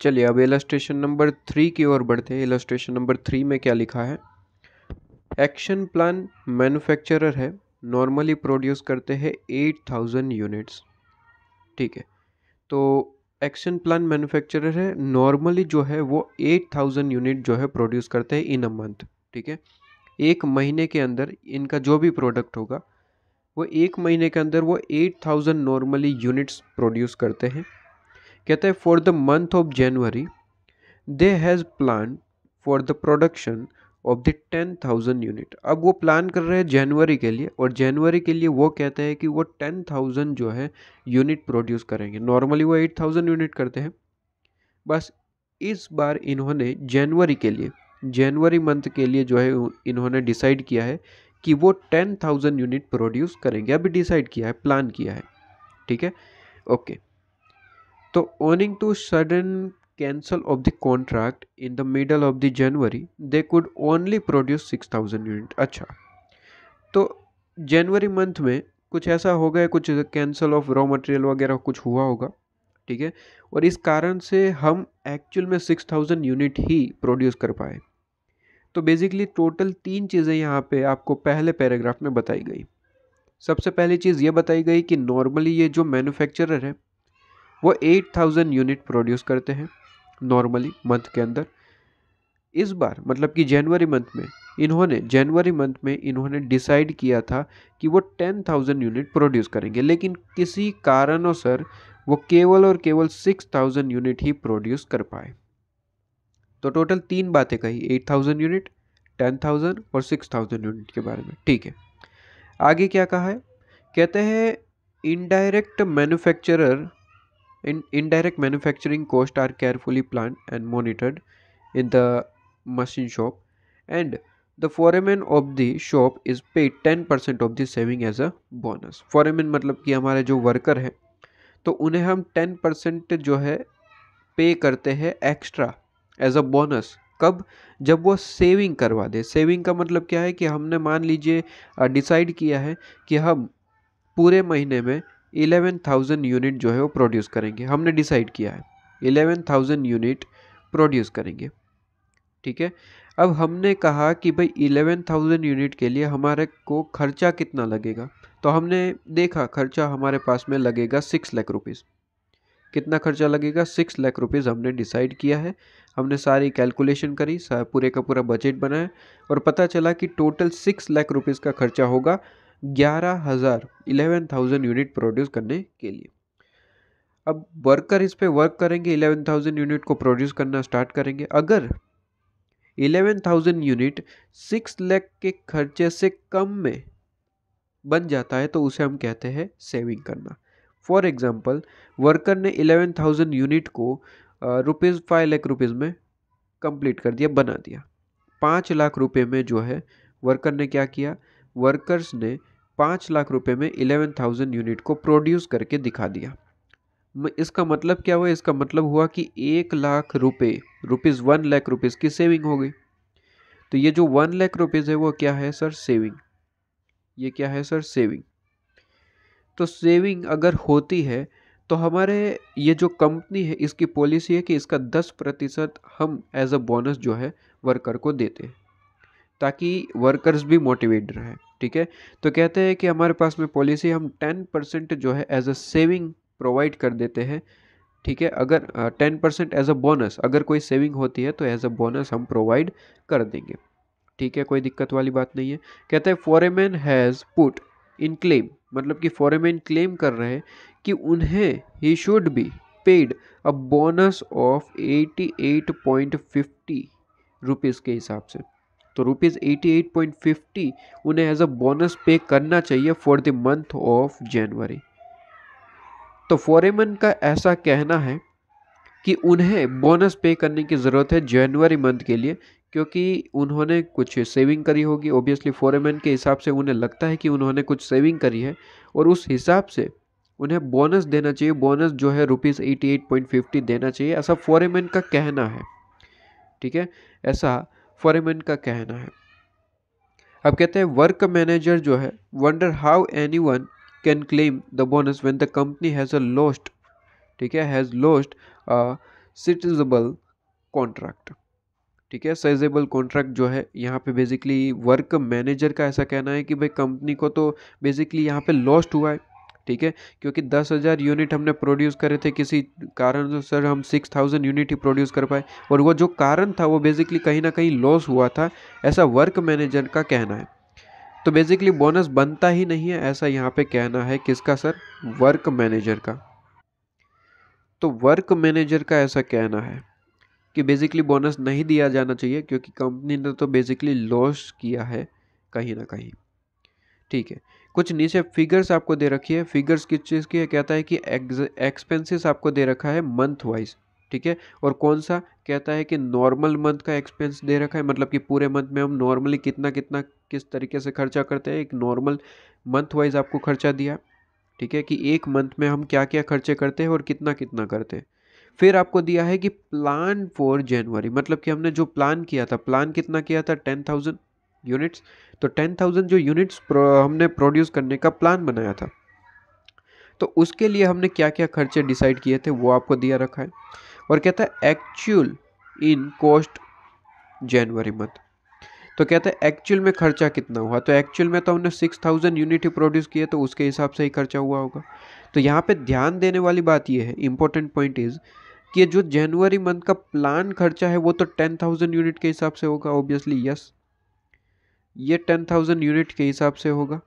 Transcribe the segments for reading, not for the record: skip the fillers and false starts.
चलिए अब illustration number 3 की ओर बढ़ते हैं। इलस्ट्रेशन नंबर 3 में क्या लिखा है? एक्शन प्लान मैन्युफैक्चरर है, नॉर्मली प्रोड्यूस करते हैं 8000 यूनिट्स। ठीक है, तो एक्शन प्लान मैन्युफैक्चरर है, नॉर्मली जो है वो 8000 यूनिट जो है प्रोड्यूस करते हैं इन अ मंथ। ठीक है, एक महीने के अंदर इनका जो भी प्रोडक्ट होगा वो एक महीने के अंदर वो 8000 नॉर्मली यूनिट्स प्रोड्यूस करते हैं। कहते हैं for the month of January they has plan for the production of the 10,000 unit. अब वो प्लान कर रहे हैं जनवरी के लिए, और जनवरी के लिए वो कहते हैं कि वो 10,000 जो है यूनिट प्रोड्यूस करेंगे। नॉर्मली वो 8000 यूनिट करते हैं। बस इस बार इन्होंने जनवरी के लिए, जनवरी मंथ के लिए जो है इन्होंने डिसाइड किया है कि वो 10,000 यूनिट प्रोड्यूस करेंगे। अभी डिसाइड किया है, प्लान किया है। ठीक है, ओके। तो owing to sudden cancel of the contract in the middle of the January, they could only produce 6,000 unit. अच्छा, तो जनवरी मंथ में कुछ ऐसा हो गया, कुछ कैंसिल ऑफ रॉ मटेरियल वगैरह कुछ हुआ होगा। ठीक है, और इस कारण से हम एक्चुअल में 6,000 यूनिट ही प्रोड्यूस कर पाए। तो बेसिकली टोटल 3 चीज़ें यहाँ पे आपको पहले पैराग्राफ में बताई गई। सबसे पहली चीज़ ये बताई गई कि नॉर्मली ये जो मैन्युफैक्चरर है वो 8000 यूनिट प्रोड्यूस करते हैं नॉर्मली मंथ के अंदर। इस बार मतलब कि जनवरी मंथ में इन्होंने डिसाइड किया था कि वो 10,000 यूनिट प्रोड्यूस करेंगे, लेकिन किसी कारणों वो केवल और केवल 6,000 यूनिट ही प्रोड्यूस कर पाए। तो टोटल 3 बातें कही, 8000 यूनिट, 10,000 और 6,000 यूनिट के बारे में। ठीक है, आगे क्या कहा है? कहते हैं indirect manufacturing cost are carefully plan and monitored in the machine shop, and the foreman of the shop is paid 10% of the saving as a bonus। foreman मतलब कि हमारे जो वर्कर है, तो उन्हें हम 10% जो है पे करते हैं एक्स्ट्रा एज अ बोनस। कब? जब वो सेविंग करवा दे। सेविंग का मतलब क्या है कि हमने मान लीजिए डिसाइड किया है कि हम पूरे महीने में 11,000 यूनिट जो है वो प्रोड्यूस करेंगे। हमने डिसाइड किया है 11,000 यूनिट प्रोड्यूस करेंगे। ठीक है, अब हमने कहा कि भाई 11,000 यूनिट के लिए हमारे को खर्चा कितना लगेगा, तो हमने देखा खर्चा हमारे पास में लगेगा 6 लाख रुपीज़। कितना खर्चा लगेगा? 6 लाख रुपीज़ हमने डिसाइड किया है। हमने सारी कैलकुलेशन करी, पूरे का पूरा बजट बनाया, और पता चला कि टोटल 6 लाख रुपीज़ का खर्चा होगा 11,000 यूनिट प्रोड्यूस करने के लिए। अब वर्कर इस पे वर्क करेंगे, 11,000 यूनिट को प्रोड्यूस करना स्टार्ट करेंगे। अगर 11,000 यूनिट 6 लाख के खर्चे से कम में बन जाता है तो उसे हम कहते हैं सेविंग करना। फॉर एग्जांपल, वर्कर ने 11,000 यूनिट को रुपीज़ 5 लाख रुपीज़ में कंप्लीट कर दिया, बना दिया। 5 लाख रुपए में जो है वर्कर ने क्या किया? वर्कर्स ने 5 लाख रुपए में 11,000 यूनिट को प्रोड्यूस करके दिखा दिया। इसका मतलब क्या हुआ? इसका मतलब हुआ कि 1 लाख रुपए, रुपीज़ 1 लाख रुपीज़ की सेविंग हो गई। तो ये जो 1 लाख रुपीज़ है वो क्या है सर? सेविंग। ये क्या है सर? सेविंग। तो सेविंग अगर होती है तो हमारे ये जो कंपनी है इसकी पॉलिसी है कि इसका 10% हम एज अ बोनस जो है वर्कर को देते हैं, ताकि वर्कर्स भी मोटिवेट रहे। ठीक है, तो कहते हैं कि हमारे पास में पॉलिसी, हम 10% जो है एज अ सेविंग प्रोवाइड कर देते हैं। ठीक है, अगर 10% एज अ बोनस, अगर कोई सेविंग होती है तो एज अ बोनस हम प्रोवाइड कर देंगे। ठीक है, कोई दिक्कत वाली बात नहीं है। कहते हैं फॉरेमैन हैज़ पुट इन क्लेम, मतलब कि फॉरेमैन क्लेम कर रहे हैं कि उन्हें he should be paid a bonus of 88.50 rupees के हिसाब से। तो रुपीज़ 88.50 उन्हें एज अ बोनस पे करना चाहिए for the month of January. तो फॉरेमैन का ऐसा कहना है कि उन्हें बोनस पे करने की ज़रूरत है जनवरी मंथ के लिए, क्योंकि उन्होंने कुछ सेविंग करी होगी। ऑब्वियसली फॉरेमैन के हिसाब से उन्हें लगता है कि उन्होंने कुछ सेविंग करी है, और उस हिसाब से उन्हें बोनस देना चाहिए। बोनस जो है रुपीज़ 88.50 देना चाहिए, ऐसा फॉरेमैन का कहना है। ठीक है, ऐसा फॉरेमैन का कहना है। अब कहते हैं वर्क मैनेजर जो है wonder how anyone can claim the bonus when the company has a lost, ठीक है, हैज़ लॉस्ट सिटिजेबल कॉन्ट्रैक्ट। ठीक है, साइजेबल कॉन्ट्रैक्ट जो है यहाँ पे बेसिकली वर्क मैनेजर का ऐसा कहना है कि भाई कंपनी को तो बेसिकली यहाँ पे लॉस्ट हुआ है। ठीक है, क्योंकि 10,000 यूनिट हमने प्रोड्यूस करे थे, किसी कारण से सर हम 6,000 यूनिट ही प्रोड्यूस कर पाए, और वो जो कारण था वो बेसिकली कहीं ना कहीं लॉस हुआ था, ऐसा वर्क मैनेजर का कहना है। तो बेसिकली बोनस बनता ही नहीं है, ऐसा यहाँ पे कहना है किसका सर? वर्क मैनेजर का। तो वर्क मैनेजर का ऐसा कहना है कि बेसिकली बोनस नहीं दिया जाना चाहिए, क्योंकि कंपनी ने तो बेसिकली लॉस किया है कहीं ना कहीं। ठीक है, कुछ नीचे फिगर्स आपको दे रखी है। फिगर्स किस चीज़ की है? कहता है कि एक्सपेंसेस आपको दे रखा है मंथ वाइज। ठीक है, और कौन सा? कहता है कि नॉर्मल मंथ का एक्सपेंस दे रखा है, मतलब कि पूरे मंथ में हम नॉर्मली कितना कितना किस तरीके से खर्चा करते हैं, एक नॉर्मल मंथ वाइज आपको खर्चा दिया। ठीक है, कि एक मंथ में हम क्या क्या खर्चे करते हैं और कितना कितना करते हैं। फिर आपको दिया है कि प्लान फॉर जनवरी, मतलब कि हमने जो प्लान किया था, प्लान कितना किया था? 10,000 यूनिट्स। तो 10,000 जो यूनिट्स हमने प्रोड्यूस करने का प्लान बनाया था, तो उसके लिए हमने क्या क्या खर्चे डिसाइड किए थे वो आपको दिया रखा है। और कहता है actual in cost January month. तो कहते हैं एक्चुअल में खर्चा कितना हुआ, तो एक्चुअल में तो हमने 6,000 यूनिट ही प्रोड्यूस किए, तो उसके हिसाब से ही खर्चा हुआ होगा। तो यहाँ पे ध्यान देने वाली बात ये है, इंपॉर्टेंट पॉइंट इज कि जो जनवरी मंथ का प्लान खर्चा है वो तो 10,000 यूनिट के हिसाब से होगा, ऑब्वियसली यस, ये 10,000 यूनिट के हिसाब से होगा,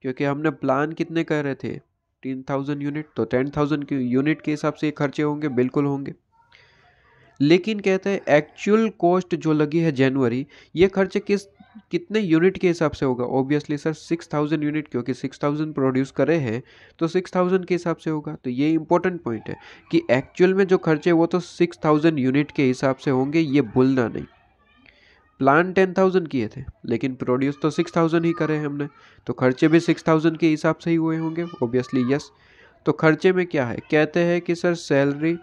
क्योंकि हमने प्लान कितने कर रहे थे? 10,000 यूनिट, तो 10,000 की यूनिट के हिसाब से ये खर्चे होंगे, बिल्कुल होंगे। लेकिन कहते हैं एक्चुअल कॉस्ट जो लगी है जनवरी, ये खर्चे कितने यूनिट के हिसाब से होगा? ऑब्वियसली सर 6,000 यूनिट, क्योंकि 6,000 प्रोड्यूस करे हैं तो 6,000 के हिसाब से होगा। तो ये इंपॉर्टेंट पॉइंट है कि एक्चुअल में जो खर्चे वो तो 6,000 यूनिट के हिसाब से होंगे, ये भूलना नहीं। प्लान 10,000 किए थे लेकिन प्रोड्यूस तो 6,000 ही करे हमने, तो खर्चे भी 6,000 के हिसाब से ही हुए होंगे, ऑब्वियसली यस। तो खर्चे में क्या है? कहते हैं कि सर सैलरी,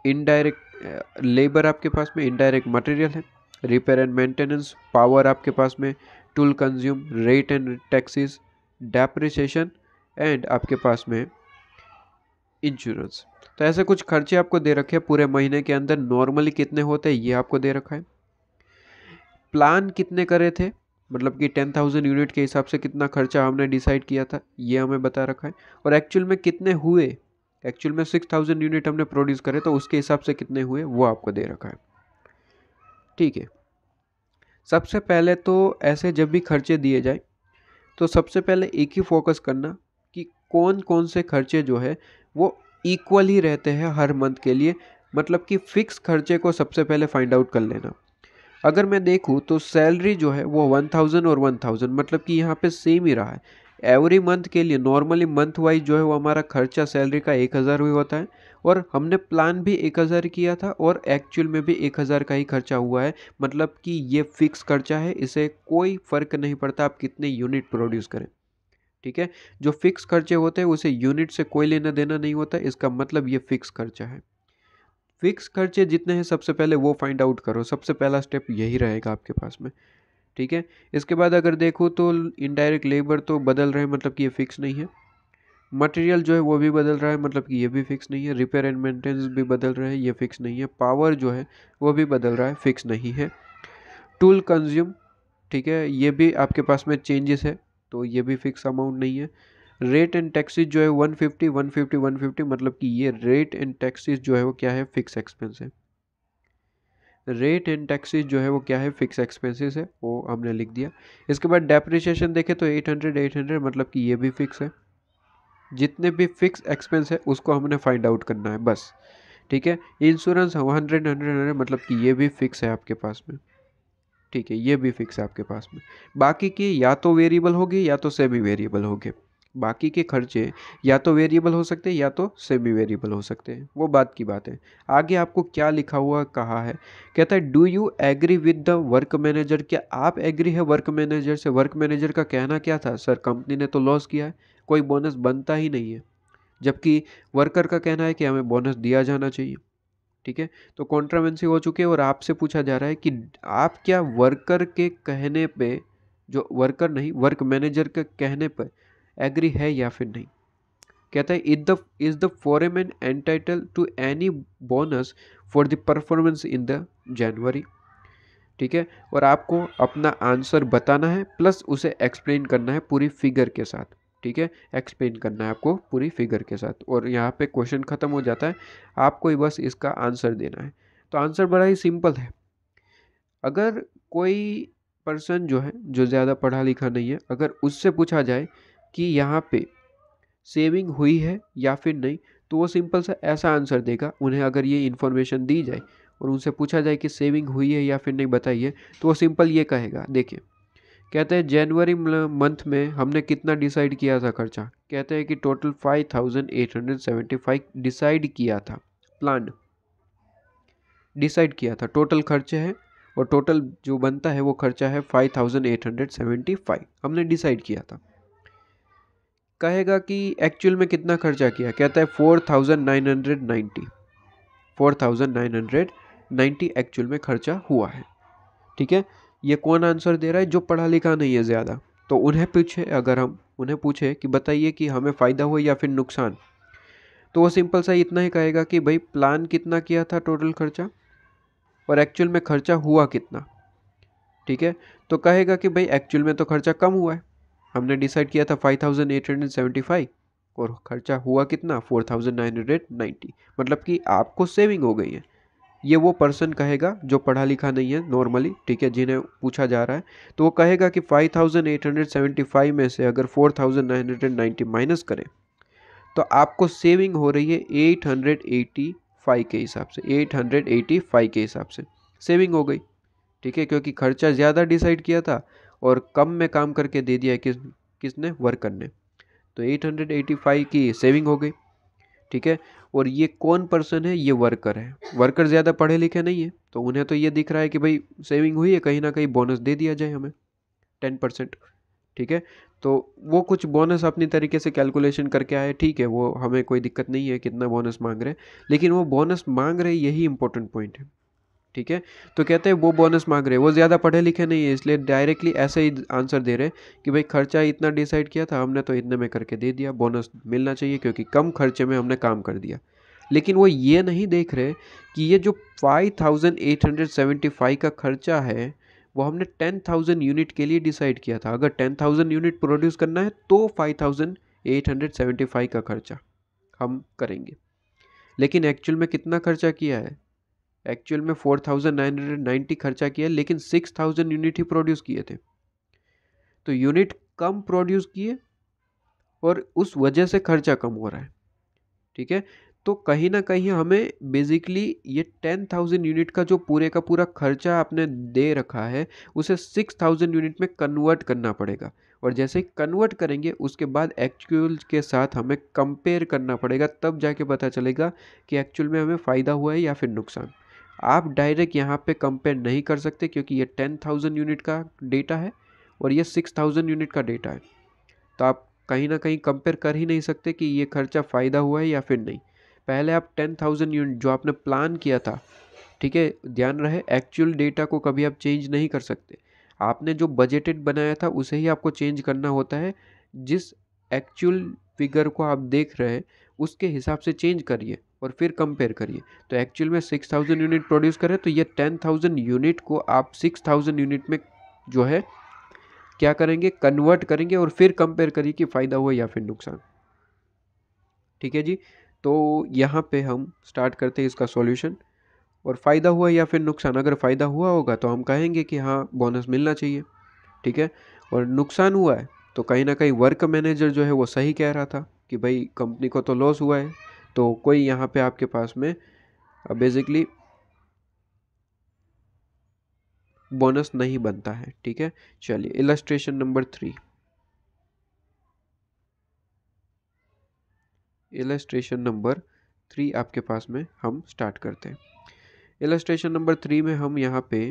इनडायरेक्ट लेबर आपके पास में, इनडायरेक्ट मटेरियल है, रिपेयर एंड मेंटेनेंस, पावर आपके पास में, tool consume, rate and taxes, depreciation and आपके पास में इंश्योरेंस। तो ऐसे कुछ खर्चे आपको दे रखे हैं पूरे महीने के अंदर, नॉर्मली कितने होते हैं ये आपको दे रखा है। प्लान कितने करे थे, मतलब कि 10,000 यूनिट के हिसाब से कितना खर्चा हमने डिसाइड किया था, ये हमें बता रखा है। और एक्चुअल में कितने हुए, एक्चुअल में 6,000 यूनिट हमने प्रोड्यूस करे, तो उसके हिसाब से कितने हुए वो आपको दे रखा है। ठीक है, सबसे पहले तो ऐसे जब भी खर्चे दिए जाए तो सबसे पहले एक ही फोकस करना कि कौन कौन से खर्चे जो है वो इक्वल ही रहते हैं हर मंथ के लिए, मतलब कि फिक्स खर्चे को सबसे पहले फाइंड आउट कर लेना। अगर मैं देखूँ तो सैलरी जो है वो 1,000 और 1,000, मतलब कि यहाँ पे सेम ही रहा है एवरी मंथ के लिए। नॉर्मली मंथ वाइज जो है वो हमारा खर्चा सैलरी का 1,000 हुआ होता है, और हमने प्लान भी 1,000 किया था और एक्चुअल में भी 1,000 का ही खर्चा हुआ है, मतलब कि ये फिक्स खर्चा है, इसे कोई फ़र्क नहीं पड़ता आप कितने यूनिट प्रोड्यूस करें। ठीक है, जो फिक्स खर्चे होते हैं उसे यूनिट से कोई लेना देना नहीं होता, इसका मतलब ये फिक्स खर्चा है। फिक्स खर्चे जितने हैं सबसे पहले वो फाइंड आउट करो, सबसे पहला स्टेप यही रहेगा आपके पास में। ठीक है, इसके बाद अगर देखो तो इनडायरेक्ट लेबर तो बदल रहे हैं, मतलब कि ये फिक्स नहीं है। मटेरियल जो है वो भी बदल रहा है, मतलब कि ये भी फिक्स नहीं है। रिपेयर एंड मेंटेनेंस भी बदल रहे हैं, ये फिक्स नहीं है। पावर जो है वो भी बदल रहा है, फिक्स नहीं है। टूल कंज्यूम, ठीक है, ये भी आपके पास में चेंजेस है, तो ये भी फिक्स अमाउंट नहीं है। रेट एंड टैक्सेस जो है 150 150 150, मतलब कि ये रेट एंड टैक्सेस जो है वो क्या है? फिक्स एक्सपेंस है। रेट एंड टैक्सेस जो है वो क्या है? फिक्स एक्सपेंसेस है, वो हमने लिख दिया। इसके बाद डेप्रिसिएशन देखें तो 800 मतलब कि ये भी फिक्स है। जितने भी फिक्स एक्सपेंस है उसको हमने फाइंड आउट करना है बस। ठीक है, इंश्योरेंस 100 मतलब कि ये भी फिक्स है आपके पास में। ठीक है, ये भी फिक्स है आपके पास में। बाकी के या तो वेरिएबल होंगे या तो सेमी वेरिएबल होंगे। बाकी के खर्चे या तो वेरिएबल हो सकते हैं या तो सेमी वेरिएबल हो सकते हैं, वो बात की बात है। आगे आपको क्या लिखा हुआ कहा है, कहता है do you agree with the work manager, क्या आप एग्री है वर्क मैनेजर से? वर्क मैनेजर का कहना क्या था? सर कंपनी ने तो लॉस किया है, कोई बोनस बनता ही नहीं है, जबकि वर्कर का कहना है कि हमें बोनस दिया जाना चाहिए। ठीक है, तो कॉन्ट्रावेंसी हो चुकी है और आपसे पूछा जा रहा है कि आप क्या वर्कर के कहने पे, जो वर्कर नहीं वर्क मैनेजर के कहने पर एग्री है या फिर नहीं। कहता है is the foreman entitle to any bonus for the performance in the January. ठीक है, और आपको अपना आंसर बताना है प्लस उसे एक्सप्लेन करना है पूरी फिगर के साथ। ठीक है, एक्सप्लेन करना है आपको पूरी फिगर के साथ, और यहाँ पे क्वेश्चन खत्म हो जाता है, आपको ही बस इसका आंसर देना है। तो आंसर बड़ा ही सिंपल है। अगर कोई पर्सन जो है, जो ज़्यादा पढ़ा लिखा नहीं है, अगर उससे पूछा जाए कि यहाँ पे सेविंग हुई है या फिर नहीं, तो वो सिंपल सा ऐसा आंसर देगा। उन्हें अगर ये इन्फॉर्मेशन दी जाए और उनसे पूछा जाए कि सेविंग हुई है या फिर नहीं बताइए, तो वो सिंपल ये कहेगा। देखिए, कहते हैं जनवरी मंथ में हमने कितना डिसाइड किया था खर्चा। कहते हैं कि टोटल 5875 डिसाइड किया था, प्लान डिसाइड किया था, टोटल खर्चे है, और टोटल जो बनता है वो खर्चा है 5875 हमने डिसाइड किया था। कहेगा कि एक्चुअल में कितना खर्चा किया। कहता है 4990 4990 एक्चुअल में खर्चा हुआ है। ठीक है, ये कौन आंसर दे रहा है? जो पढ़ा लिखा नहीं है ज़्यादा। तो उन्हें पूछे, अगर हम उन्हें पूछे कि बताइए कि हमें फ़ायदा हुआ या फिर नुकसान, तो वो सिंपल सा इतना ही कहेगा कि भाई प्लान कितना किया था टोटल खर्चा, और एक्चुअल में खर्चा हुआ कितना। ठीक है, तो कहेगा कि भाई एक्चुअल में तो खर्चा कम हुआ है, हमने डिसाइड किया था 5875 और खर्चा हुआ कितना 4990, मतलब कि आपको सेविंग हो गई है। ये वो पर्सन कहेगा जो पढ़ा लिखा नहीं है नॉर्मली। ठीक है, जिन्हें पूछा जा रहा है, तो वो कहेगा कि 5875 में से अगर 4990 माइनस करें तो आपको सेविंग हो रही है 885 के हिसाब से, 885 के हिसाब से सेविंग हो गई। ठीक है, क्योंकि खर्चा ज़्यादा डिसाइड किया था और कम में काम करके दे दिया किसने, वर्कर ने, तो 885 की सेविंग हो गई। ठीक है, और ये कौन पर्सन है? ये वर्कर है। वर्कर ज़्यादा पढ़े लिखे नहीं है, तो उन्हें तो ये दिख रहा है कि भाई सेविंग हुई है, कहीं ना कहीं बोनस दे दिया जाए हमें 10%। ठीक है, तो वो कुछ बोनस अपनी तरीके से कैलकुलेशन करके आए। ठीक है, वो हमें कोई दिक्कत नहीं है कितना बोनस मांग रहे हैं, लेकिन वो बोनस मांग रहे यही इंपॉर्टेंट पॉइंट है। ठीक है, तो कहते हैं वो बोनस मांग रहे हैं, वो ज़्यादा पढ़े लिखे नहीं है, इसलिए डायरेक्टली ऐसे ही आंसर दे रहे हैं कि भाई खर्चा इतना डिसाइड किया था हमने, तो इतने में करके दे दिया, बोनस मिलना चाहिए क्योंकि कम खर्चे में हमने काम कर दिया। लेकिन वो ये नहीं देख रहे कि ये जो 5875 का खर्चा है वो हमने 10,000 यूनिट के लिए डिसाइड किया था। अगर 10,000 यूनिट प्रोड्यूस करना है तो 5875 का खर्चा हम करेंगे। लेकिन एक्चुअल में कितना खर्चा किया है? एक्चुअल में 4990 खर्चा किया, लेकिन 6000 यूनिट ही प्रोड्यूस किए थे। तो यूनिट कम प्रोड्यूस किए और उस वजह से खर्चा कम हो रहा है। ठीक है, तो कहीं ना कहीं हमें बेसिकली ये 10,000 यूनिट का जो पूरे का पूरा खर्चा आपने दे रखा है उसे 6000 यूनिट में कन्वर्ट करना पड़ेगा, और जैसे ही कन्वर्ट करेंगे उसके बाद एक्चुअल के साथ हमें कंपेयर करना पड़ेगा, तब जाके पता चलेगा कि एक्चुअल में हमें फ़ायदा हुआ है या फिर नुकसान। आप डायरेक्ट यहाँ पे कंपेयर नहीं कर सकते क्योंकि ये 10,000 यूनिट का डेटा है और ये 6000 यूनिट का डेटा है, तो आप कहीं ना कहीं कंपेयर कर ही नहीं सकते कि ये खर्चा फ़ायदा हुआ है या फिर नहीं। पहले आप 10,000 यूनिट जो आपने प्लान किया था, ठीक है, ध्यान रहे एक्चुअल डेटा को कभी आप चेंज नहीं कर सकते। आपने जो बजटेड बनाया था उसे ही आपको चेंज करना होता है। जिस एक्चुअल फिगर को आप देख रहे हैं उसके हिसाब से चेंज करिए और फिर कंपेयर करिए। तो एक्चुअल में 6000 यूनिट प्रोड्यूस करें तो ये 10,000 यूनिट को आप 6000 यूनिट में जो है क्या करेंगे, कन्वर्ट करेंगे और फिर कंपेयर करिए कि फ़ायदा हुआ या फिर नुकसान। ठीक है जी, तो यहाँ पे हम स्टार्ट करते हैं इसका सॉल्यूशन। और फ़ायदा हुआ या फिर नुकसान, अगर फ़ायदा हुआ होगा तो हम कहेंगे कि हाँ बोनस मिलना चाहिए। ठीक है, और नुकसान हुआ है तो कहीं ना कहीं वर्क मैनेजर जो है वो सही कह रहा था कि भाई कंपनी को तो लॉस हुआ है, तो कोई यहाँ पे आपके पास में बेसिकली बोनस नहीं बनता है। ठीक है, चलिए इलस्ट्रेशन नंबर 3। इलस्ट्रेशन नंबर 3 आपके पास में हम स्टार्ट करते हैं। इलस्ट्रेशन नंबर 3 में हम यहाँ पे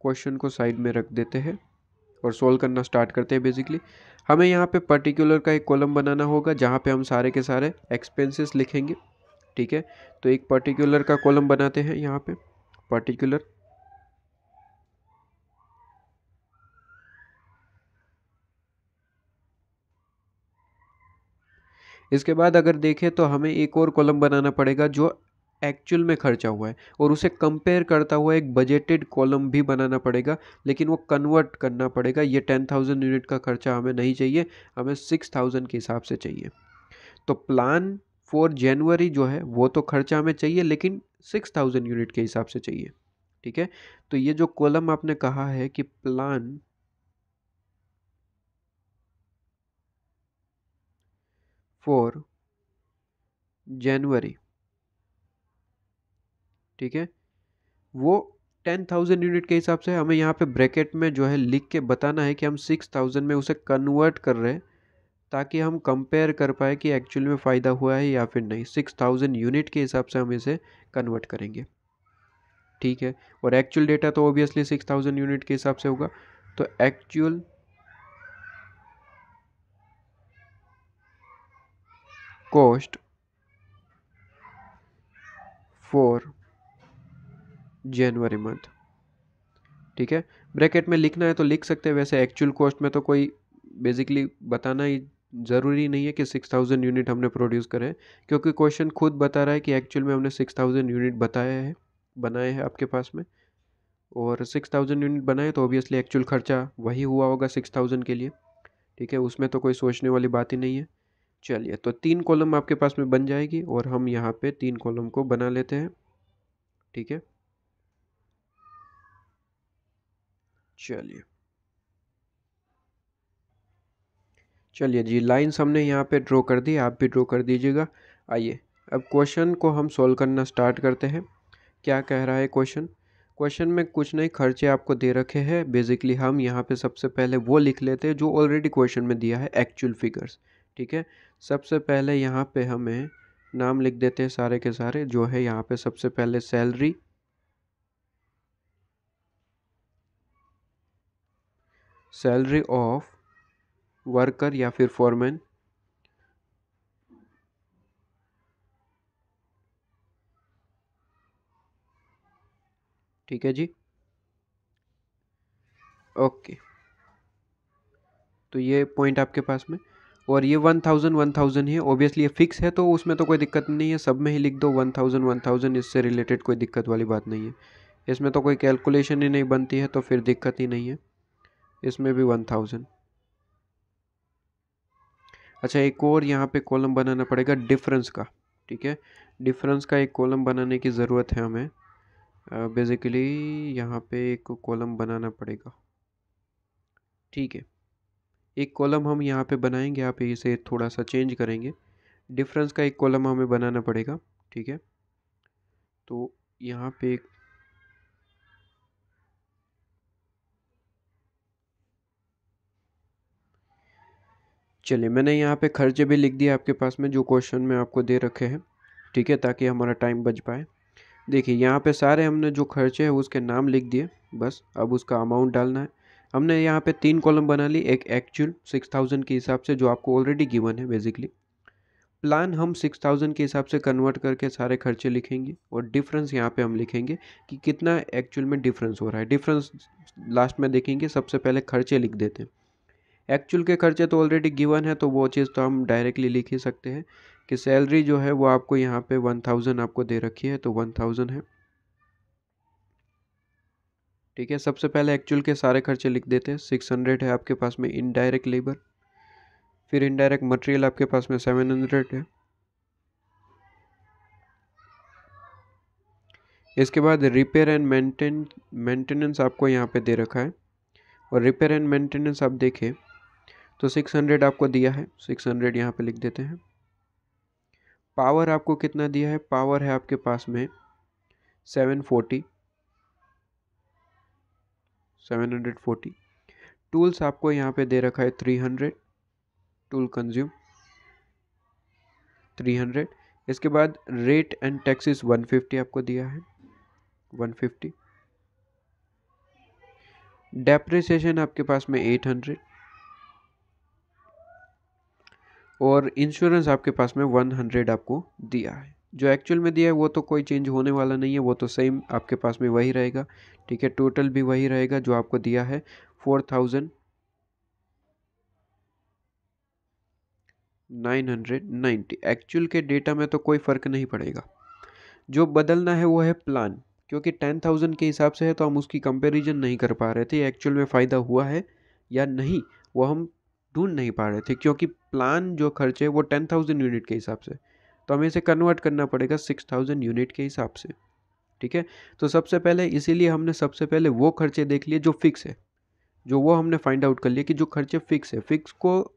क्वेश्चन को साइड में रख देते हैं और सोल्व करना स्टार्ट करते हैं। बेसिकली हमें यहाँ पे पर्टिकुलर का एक कॉलम बनाना होगा जहाँ पे हम सारे के सारे एक्सपेंसेस लिखेंगे। ठीक है, तो एक पर्टिकुलर का कॉलम बनाते हैं यहाँ पे, पर्टिकुलर। इसके बाद अगर देखें तो हमें एक और कॉलम बनाना पड़ेगा जो एक्चुअल में खर्चा हुआ है, और उसे कंपेयर करता हुआ एक बजटेड कॉलम भी बनाना पड़ेगा, लेकिन वो कन्वर्ट करना पड़ेगा। ये 10,000 यूनिट का खर्चा हमें नहीं चाहिए, हमें 6,000 के हिसाब से चाहिए। तो प्लान फॉर जनवरी जो है वो तो खर्चा हमें चाहिए, लेकिन 6,000 यूनिट के हिसाब से चाहिए। ठीक है, तो ये जो कॉलम आपने कहा है कि प्लान फॉर जनवरी, ठीक है, वो 10,000 यूनिट के हिसाब से हमें यहाँ पे ब्रैकेट में जो है लिख के बताना है कि हम 6,000 में उसे कन्वर्ट कर रहे हैं, ताकि हम कंपेयर कर पाए कि एक्चुअल में फ़ायदा हुआ है या फिर नहीं। 6,000 यूनिट के हिसाब से हम इसे कन्वर्ट करेंगे। ठीक है, और एक्चुअल डेटा तो ऑब्वियसली 6,000 यूनिट के हिसाब से होगा। तो actual cost for January month, ठीक है, ब्रैकेट में लिखना है तो लिख सकते हैं। वैसे एक्चुअल कॉस्ट में तो कोई बेसिकली बताना ही ज़रूरी नहीं है कि 6,000 यूनिट हमने प्रोड्यूस करे, क्योंकि क्वेश्चन खुद बता रहा है कि एक्चुअल में हमने 6,000 यूनिट बनाए हैं आपके पास में, और 6,000 यूनिट बनाए तो ऑब्वियसली एक्चुअल खर्चा वही हुआ होगा 6,000 के लिए। ठीक है, उसमें तो कोई सोचने वाली बात ही नहीं है। चलिए, तो 3 कॉलम आपके पास में बन जाएगी, और हम यहाँ पे 3 कॉलम को बना लेते हैं। ठीक है, चलिए चलिए जी, लाइंस हमने यहाँ पे ड्रॉ कर दी, आप भी ड्रॉ कर दीजिएगा। आइए अब क्वेश्चन को हम सॉल्व करना स्टार्ट करते हैं। क्या कह रहा है क्वेश्चन? क्वेश्चन में कुछ नहीं खर्चे आपको दे रखे हैं। बेसिकली हम यहाँ पे सबसे पहले वो लिख लेते हैं जो ऑलरेडी क्वेश्चन में दिया है, एक्चुअल फिगर्स। ठीक है, सबसे पहले यहाँ पे हमें नाम लिख देते हैं सारे के सारे, जो है यहाँ पे सबसे पहले सैलरी, सैलरी ऑफ वर्कर या फिर फॉरमैन। ठीक है जी, ओके, तो ये पॉइंट आपके पास में, और ये 1,000 ही ऑब्वियसली ये फिक्स है, तो उसमें तो कोई दिक्कत नहीं है, सब में ही लिख दो 1,000, इससे रिलेटेड कोई दिक्कत वाली बात नहीं है। इसमें तो कोई कैलकुलेशन ही नहीं बनती है, तो फिर दिक्कत ही नहीं है। इसमें भी 1,000। अच्छा, एक और यहाँ पे कॉलम बनाना पड़ेगा डिफरेंस का। ठीक है, डिफरेंस का एक कॉलम बनाने की ज़रूरत है हमें। बेसिकली यहाँ पे एक कॉलम बनाना पड़ेगा। ठीक है, एक कॉलम हम यहाँ पे बनाएंगे, आप इसे थोड़ा सा चेंज करेंगे। डिफरेंस का एक कॉलम हमें बनाना पड़ेगा। ठीक है, तो यहाँ पे एक, चलिए मैंने यहाँ पे खर्चे भी लिख दिए आपके पास में जो क्वेश्चन में आपको दे रखे हैं। ठीक है, ताकि हमारा टाइम बच पाए। देखिए यहाँ पे सारे हमने जो खर्चे हैं उसके नाम लिख दिए, बस अब उसका अमाउंट डालना है। हमने यहाँ पे 3 कॉलम बना ली, एक एक्चुअल 6,000 के हिसाब से जो आपको ऑलरेडी गिवन है। बेसिकली प्लान हम 6,000 के हिसाब से कन्वर्ट करके सारे खर्चे लिखेंगे, और डिफरेंस यहाँ पे हम लिखेंगे कि कितना एक्चुअल में डिफरेंस हो रहा है। डिफरेंस लास्ट में देखेंगे, सबसे पहले खर्चे लिख देते हैं। एक्चुअल के खर्चे तो ऑलरेडी गिवन है, तो वो चीज़ तो हम डायरेक्टली लिख ही सकते हैं कि सैलरी जो है वो आपको यहाँ पे 1,000 आपको दे रखी है, तो 1,000 है। ठीक है, सबसे पहले एक्चुअल के सारे खर्चे लिख देते हैं। 600 है आपके पास में इनडायरेक्ट लेबर, फिर इनडायरेक्ट मटेरियल आपके पास में 700 है। इसके बाद रिपेयर एंड मेंटेनेंस आपको यहाँ पे दे रखा है, और रिपेयर एंड मेंटेनेंस आप देखें तो 600 आपको दिया है, 600 यहाँ पे लिख देते हैं। पावर आपको कितना दिया है? पावर है आपके पास में 740, 740। टूल्स आपको यहाँ पे दे रखा है 300, टूल कंज्यूम 300। इसके बाद रेट एंड टैक्सेस 150 आपको दिया है, 150। डेप्रिसिएशन आपके पास में 800, और इंश्योरेंस आपके पास में 100 आपको दिया है। जो एक्चुअल में दिया है वो तो कोई चेंज होने वाला नहीं है, वो तो सेम आपके पास में वही रहेगा। ठीक है, टोटल भी वही रहेगा जो आपको दिया है, 4,000 990। एक्चुअल के डेटा में तो कोई फ़र्क नहीं पड़ेगा, जो बदलना है वो है प्लान, क्योंकि 10,000 के हिसाब से है तो हम उसकी कंपैरिजन नहीं कर पा रहे थे एक्चुअल में फ़ायदा हुआ है या नहीं, वो हम ढूंढ नहीं पा रहे थे, क्योंकि प्लान जो खर्च है वो 10,000 यूनिट के हिसाब से, तो हमें इसे कन्वर्ट करना पड़ेगा 6,000 यूनिट के हिसाब से। ठीक है, तो सबसे पहले इसीलिए हमने सबसे पहले वो खर्चे देख लिए जो फिक्स है, जो वो हमने फाइंड आउट कर लिया कि जो खर्चे फिक्स है, फिक्स को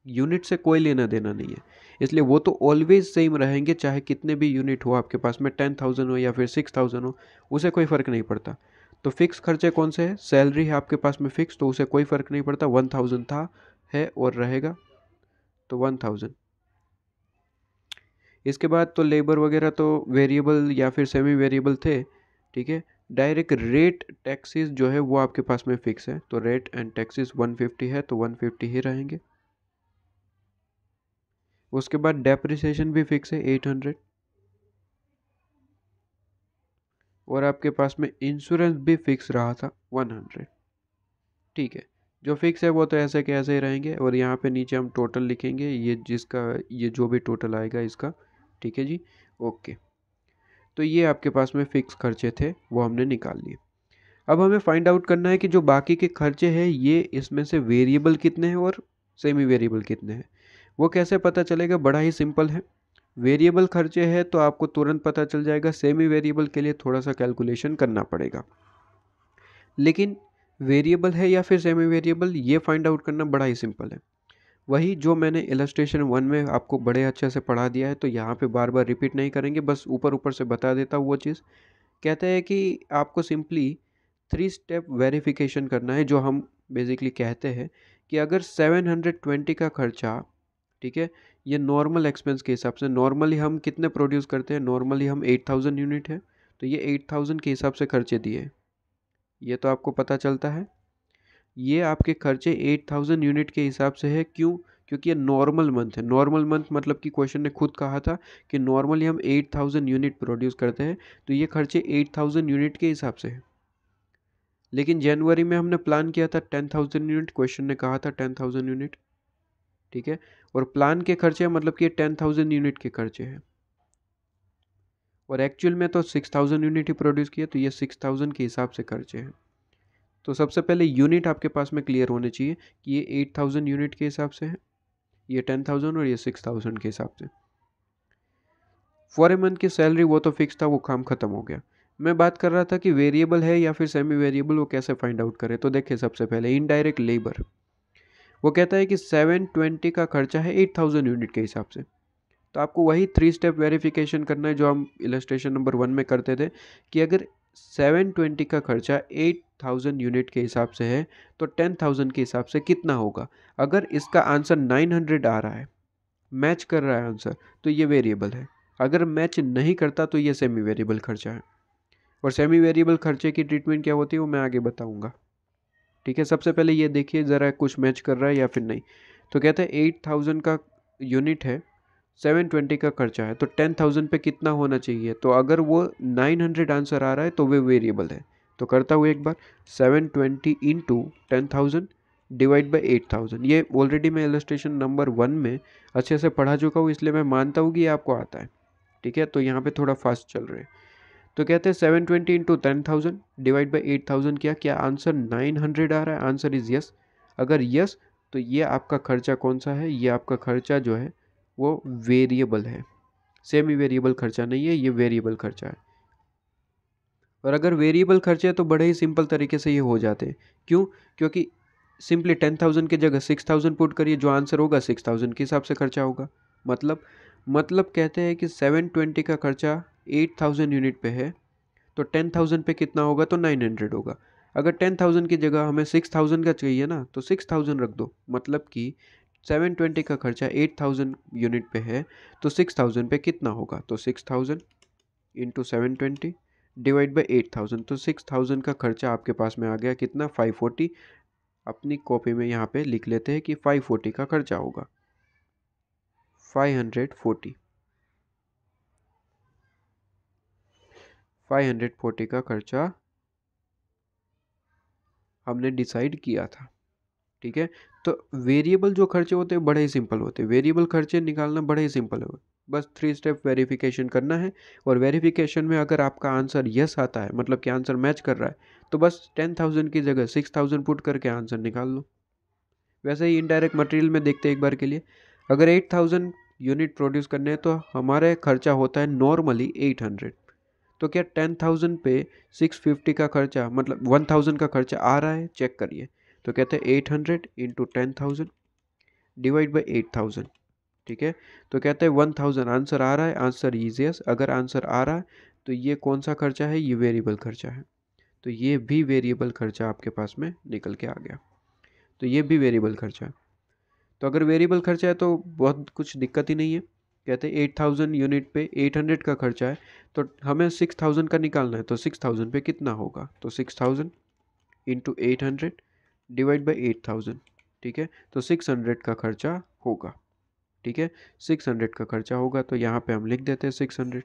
यूनिट से कोई लेना देना नहीं है, इसलिए वो तो ऑलवेज सेम रहेंगे, चाहे कितने भी यूनिट हो आपके पास में, 10,000 हो या फिर 6,000 हो, उसे कोई फ़र्क नहीं पड़ता। तो फिक्स खर्चे कौन से हैं? सैलरी है आपके पास में फिक्स, तो उसे कोई फ़र्क नहीं पड़ता, 1,000 था, है और रहेगा, तो 1,000। इसके बाद तो लेबर वगैरह तो वेरिएबल या फिर सेमी वेरिएबल थे। ठीक है, डायरेक्ट रेट टैक्सेस जो है वो आपके पास में फिक्स है, तो रेट एंड टैक्सेस 150 है तो 150 ही रहेंगे। उसके बाद डेप्रिसिएशन भी फिक्स है 800, और आपके पास में इंश्योरेंस भी फिक्स रहा था 100। ठीक है, जो फिक्स है वो तो ऐसे के ऐसे ही रहेंगे, और यहाँ पे नीचे हम टोटल लिखेंगे, ये जो भी टोटल आएगा इसका। ठीक है जी, ओके। तो ये आपके पास में फिक्स खर्चे थे, वो हमने निकाल लिए। अब हमें फाइंड आउट करना है कि जो बाकी के खर्चे हैं ये इसमें से वेरिएबल कितने हैं और सेमी वेरिएबल कितने हैं। वो कैसे पता चलेगा? बड़ा ही सिंपल है। वेरिएबल खर्चे हैं तो आपको तुरंत पता चल जाएगा, सेमी वेरिएबल के लिए थोड़ा सा कैलकुलेशन करना पड़ेगा, लेकिन वेरिएबल है या फिर सेमी वेरिएबल ये फाइंड आउट करना बड़ा ही सिंपल है। वही जो मैंने इलस्ट्रेशन 1 में आपको बड़े अच्छे से पढ़ा दिया है, तो यहाँ पे बार बार रिपीट नहीं करेंगे, बस ऊपर ऊपर से बता देता हूँ वो चीज़। कहते हैं कि आपको सिंपली 3 स्टेप वेरिफिकेशन करना है, जो हम बेसिकली कहते हैं कि अगर 720 का खर्चा, ठीक है, ये नॉर्मल एक्सपेंस के हिसाब से, नॉर्मली हम कितने प्रोड्यूस करते हैं? नॉर्मली हम 8,000 यूनिट है, तो ये 8,000 के हिसाब से खर्चे दिए, ये तो आपको पता चलता है। ये आपके खर्चे 8,000 यूनिट के हिसाब से है, क्यों? क्योंकि ये नॉर्मल मंथ है। नॉर्मल मंथ मतलब कि क्वेश्चन ने खुद कहा था कि नॉर्मली हम 8,000 यूनिट प्रोड्यूस करते हैं, तो ये खर्चे 8,000 यूनिट के हिसाब से है। लेकिन जनवरी में हमने प्लान किया था 10,000 यूनिट, क्वेश्चन ने कहा था 10,000 यूनिट। ठीक है, और प्लान के खर्चे मतलब कि 10,000 यूनिट के खर्चे हैं, और एक्चुअल में तो 6,000 यूनिट ही प्रोड्यूस किया, तो ये 6,000 के हिसाब से खर्चे हैं। तो सबसे पहले यूनिट आपके पास में क्लियर होने चाहिए कि ये 8,000 यूनिट के हिसाब से है, ये 10,000 और ये 6,000 के हिसाब से। फॉर ए मंथ की सैलरी वो तो फिक्स था, वो काम खत्म हो गया। मैं बात कर रहा था कि वेरिएबल है या फिर सेमी वेरिएबल, वो कैसे फाइंड आउट करें। तो देखिए, सबसे पहले इनडायरेक्ट लेबर, वो कहता है कि 720 का खर्चा है 8,000 यूनिट के हिसाब से, तो आपको वही 3 स्टेप वेरिफिकेशन करना है जो हम इलस्ट्रेशन नंबर 1 में करते थे, कि अगर 720 का खर्चा 8,000 यूनिट के हिसाब से है तो 10,000 के हिसाब से कितना होगा। अगर इसका आंसर 900 आ रहा है, मैच कर रहा है आंसर, तो ये वेरिएबल है। अगर मैच नहीं करता तो ये सेमी वेरिएबल खर्चा है, और सेमी वेरिएबल खर्चे की ट्रीटमेंट क्या होती है वो मैं आगे बताऊंगा। ठीक है, सबसे पहले ये देखिए ज़रा कुछ मैच कर रहा है या फिर नहीं। तो कहते हैं 8,000 का यूनिट है, 720 का खर्चा है, तो 10,000 पे कितना होना चाहिए। तो अगर वो 900 आंसर आ रहा है तो वे वेरिएबल है। तो करता हूँ एक बार, 720 इंटू 10,000 डिवाइड बाई 8,000। ये ऑलरेडी मैं इलस्ट्रेशन नंबर 1 में अच्छे से पढ़ा चुका हूँ, इसलिए मैं मानता हूँ कि ये आपको आता है। ठीक है, तो यहाँ पे थोड़ा फास्ट चल रहे हैं। तो कहते हैं 720 इंटू 10,000 डिवाइड बाई 8,000, क्या आंसर 900 आ रहा है? Answer is yes. अगर यस, तो ये आपका खर्चा कौन सा है? ये आपका खर्चा जो है वो वेरिएबल है, सेमी वेरिएबल खर्चा नहीं है, ये वेरिएबल खर्चा है। और अगर वेरिएबल खर्चे हैं तो बड़े ही सिंपल तरीके से ये हो जाते हैं। क्यों? क्योंकि सिंपली 10,000 की जगह 6,000 पुट करिए, जो आंसर होगा 6,000 के हिसाब से खर्चा होगा। मतलब कहते हैं कि 720 का खर्चा 8,000 यूनिट पे है, तो 10,000 पे कितना होगा? तो 900 होगा। अगर 10,000 की जगह हमें 6,000 का चाहिए ना, तो 6,000 रख दो। मतलब कि 720 का खर्चा 8,000 यूनिट पे है, तो 6,000 पे कितना होगा? तो 6,000 इंटू 720 डिवाइड बाई 8,000, तो 6,000 का खर्चा आपके पास में आ गया कितना? 540। अपनी कॉपी में यहाँ पे लिख लेते हैं कि 540 का खर्चा होगा, 540 540 का खर्चा हमने डिसाइड किया था। ठीक है, तो वेरिएबल जो खर्चे होते हैं बड़े ही सिंपल होते हैं, वेरिएबल खर्चे निकालना बड़े ही सिंपल है, बस 3 स्टेप वेरिफिकेशन करना है। और वेरिफिकेशन में अगर आपका आंसर यस आता है, मतलब कि आंसर मैच कर रहा है, तो बस 10,000 की जगह 6,000 पुट करके आंसर निकाल लो। वैसे ही इनडायरेक्ट मटेरियल में देखते हैं एक बार के लिए, अगर 8,000 यूनिट प्रोड्यूस करने हैं तो हमारे खर्चा होता है नॉर्मली 800। तो क्या 10,000 पे 650 का खर्चा, मतलब 1,000 का खर्चा आ रहा है, चेक करिए। तो कहते हैं 800 इंटू 10,000 डिवाइड बाई 8,000, ठीक है। तो कहते हैं 1,000 आंसर आ रहा है, आंसर इज यस। अगर आंसर आ रहा है तो ये कौन सा खर्चा है, ये वेरिएबल खर्चा है। तो ये भी वेरिएबल खर्चा आपके पास में निकल के आ गया, तो ये भी वेरिएबल खर्चा है। तो अगर वेरिएबल खर्चा है तो बहुत कुछ दिक्कत ही नहीं है। कहते हैं 8,000 यूनिट पे 800 का खर्चा है, तो हमें 6,000 का निकालना है, तो 6,000 पे कितना होगा, तो 6,000 इंटू 800 डिवाइड बाई 8,000, ठीक है। तो 600 का खर्चा होगा, ठीक है, 600 का खर्चा होगा। तो यहाँ पे हम लिख देते हैं 600,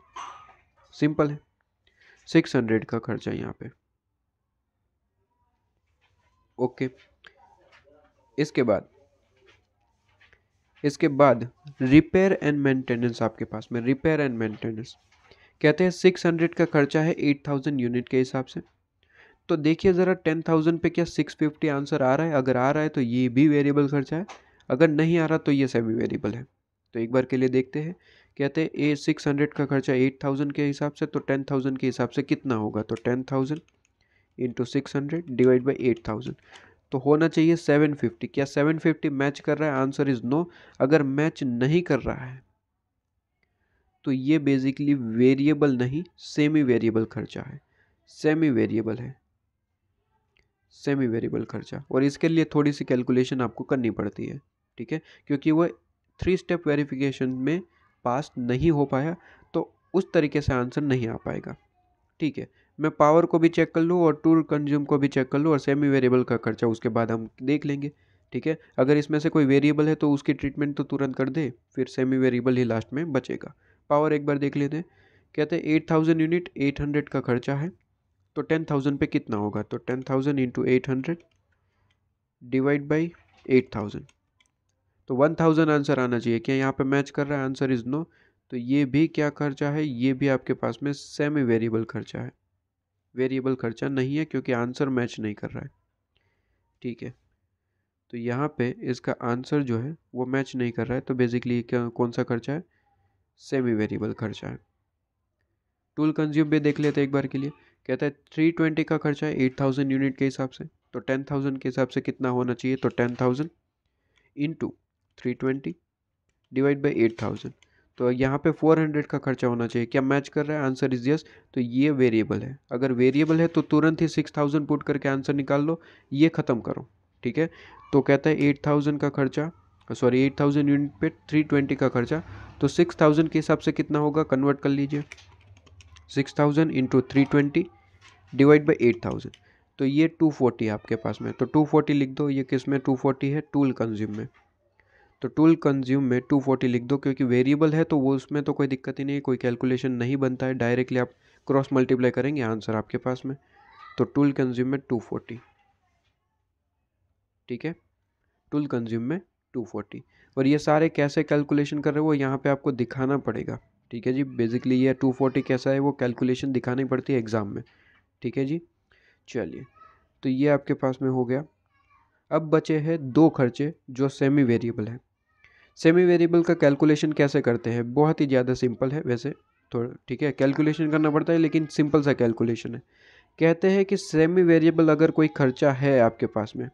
सिंपल है, 600 का खर्चा यहाँ पे, ओके। इसके बाद रिपेयर एंड मेंटेनेंस, आपके पास में रिपेयर एंड मेंटेनेंस कहते हैं 600 का खर्चा है 8,000 यूनिट के हिसाब से। तो देखिए ज़रा 10,000 पे क्या 650 आंसर आ रहा है, अगर आ रहा है तो ये भी वेरिएबल खर्चा है, अगर नहीं आ रहा तो ये सेमी वेरिएबल है। तो एक बार के लिए देखते हैं, कहते हैं ए 600 का खर्चा 8,000 के हिसाब से, तो 10,000 के हिसाब से कितना होगा, तो 10,000 इंटू 600 डिवाइड बाई 8,000, तो होना चाहिए 750। क्या 750 मैच कर रहा है, आंसर इज नो। अगर मैच नहीं कर रहा है तो ये बेसिकली वेरिएबल नहीं सेमी वेरिएबल खर्चा है, सेमी वेरिएबल है, सेमी वेरिएबल खर्चा। और इसके लिए थोड़ी सी कैलकुलेशन आपको करनी पड़ती है, ठीक है, क्योंकि वो 3 स्टेप वेरिफिकेशन में पास नहीं हो पाया, तो उस तरीके से आंसर नहीं आ पाएगा, ठीक है। मैं पावर को भी चेक कर लूँ और टूल कंज्यूम को भी चेक कर लूँ और सेमी वेरिएबल का खर्चा उसके बाद हम देख लेंगे, ठीक है। अगर इसमें से कोई वेरिएबल है तो उसकी ट्रीटमेंट तो तुरंत कर दे, फिर सेमी वेरिएबल ही लास्ट में बचेगा। पावर एक बार देख लेते हैं, कहते हैं 8,000 यूनिट 800 का खर्चा है, तो 10,000 पे कितना होगा, तो 10,000 इंटू 800 डिवाइड बाई 8,000, तो 1,000 आंसर आना चाहिए। क्या यहाँ पे मैच कर रहा है, आंसर इज नो। तो ये भी क्या खर्चा है, ये भी आपके पास में सेमी वेरिएबल खर्चा है, वेरिएबल खर्चा नहीं है क्योंकि आंसर मैच नहीं कर रहा है, ठीक है। तो यहाँ पे इसका आंसर जो है वो मैच नहीं कर रहा है, तो बेसिकली क्या कौन सा खर्चा है, सेमी वेरिएबल खर्चा है। टूल कंज्यूम भी देख लेते हैं एक बार के लिए, कहता है 320 का खर्चा है 8,000 यूनिट के हिसाब से, तो 10,000 के हिसाब से कितना होना चाहिए, तो 10,000 इंटू 320 डिवाइड बाई 8,000, तो यहाँ पे 400 का खर्चा होना चाहिए। क्या मैच कर रहा है, आंसर इज यस। तो ये वेरिएबल है, अगर वेरिएबल है तो तुरंत ही 6,000 पुट करके आंसर निकाल लो, ये ख़त्म करो, ठीक है। तो कहता है 8,000 का खर्चा, सॉरी 8,000 यूनिट पे 320 का खर्चा, तो 6,000 के हिसाब से कितना होगा, कन्वर्ट कर लीजिए, 6,000 इंटू 320 डिवाइड बाई 8,000, तो ये 240 आपके पास में, तो 240 लिख दो। ये किस में 240 है, टूल कंज्यूम में, तो टूल कंज्यूम में 240 लिख दो, क्योंकि वेरिएबल है तो वो उसमें तो कोई दिक्कत ही नहीं है, कोई कैलकुलेशन नहीं बनता है, डायरेक्टली आप क्रॉस मल्टीप्लाई करेंगे आंसर आपके पास में। तो टूल कंज्यूम में 240, ठीक है, टूल कंज्यूम में 240। और ये सारे कैसे कैलकुलेशन कर रहे हो वो यहाँ पे आपको दिखाना पड़ेगा, ठीक है जी। बेसिकली ये 240 कैसा है वो कैलकुलेशन दिखानी पड़ती है एग्ज़ाम में, ठीक है जी। चलिए, तो ये आपके पास में हो गया। अब बचे हैं दो खर्चे जो सेमी वेरिएबल है। सेमी वेरिएबल का कैलकुलेशन कैसे करते हैं, बहुत ही ज़्यादा सिंपल है वैसे, थोड़ा ठीक है, कैलकुलेशन करना पड़ता है लेकिन सिंपल सा कैलकुलेशन है। कहते हैं कि सेमी वेरिएबल अगर कोई खर्चा है आपके पास में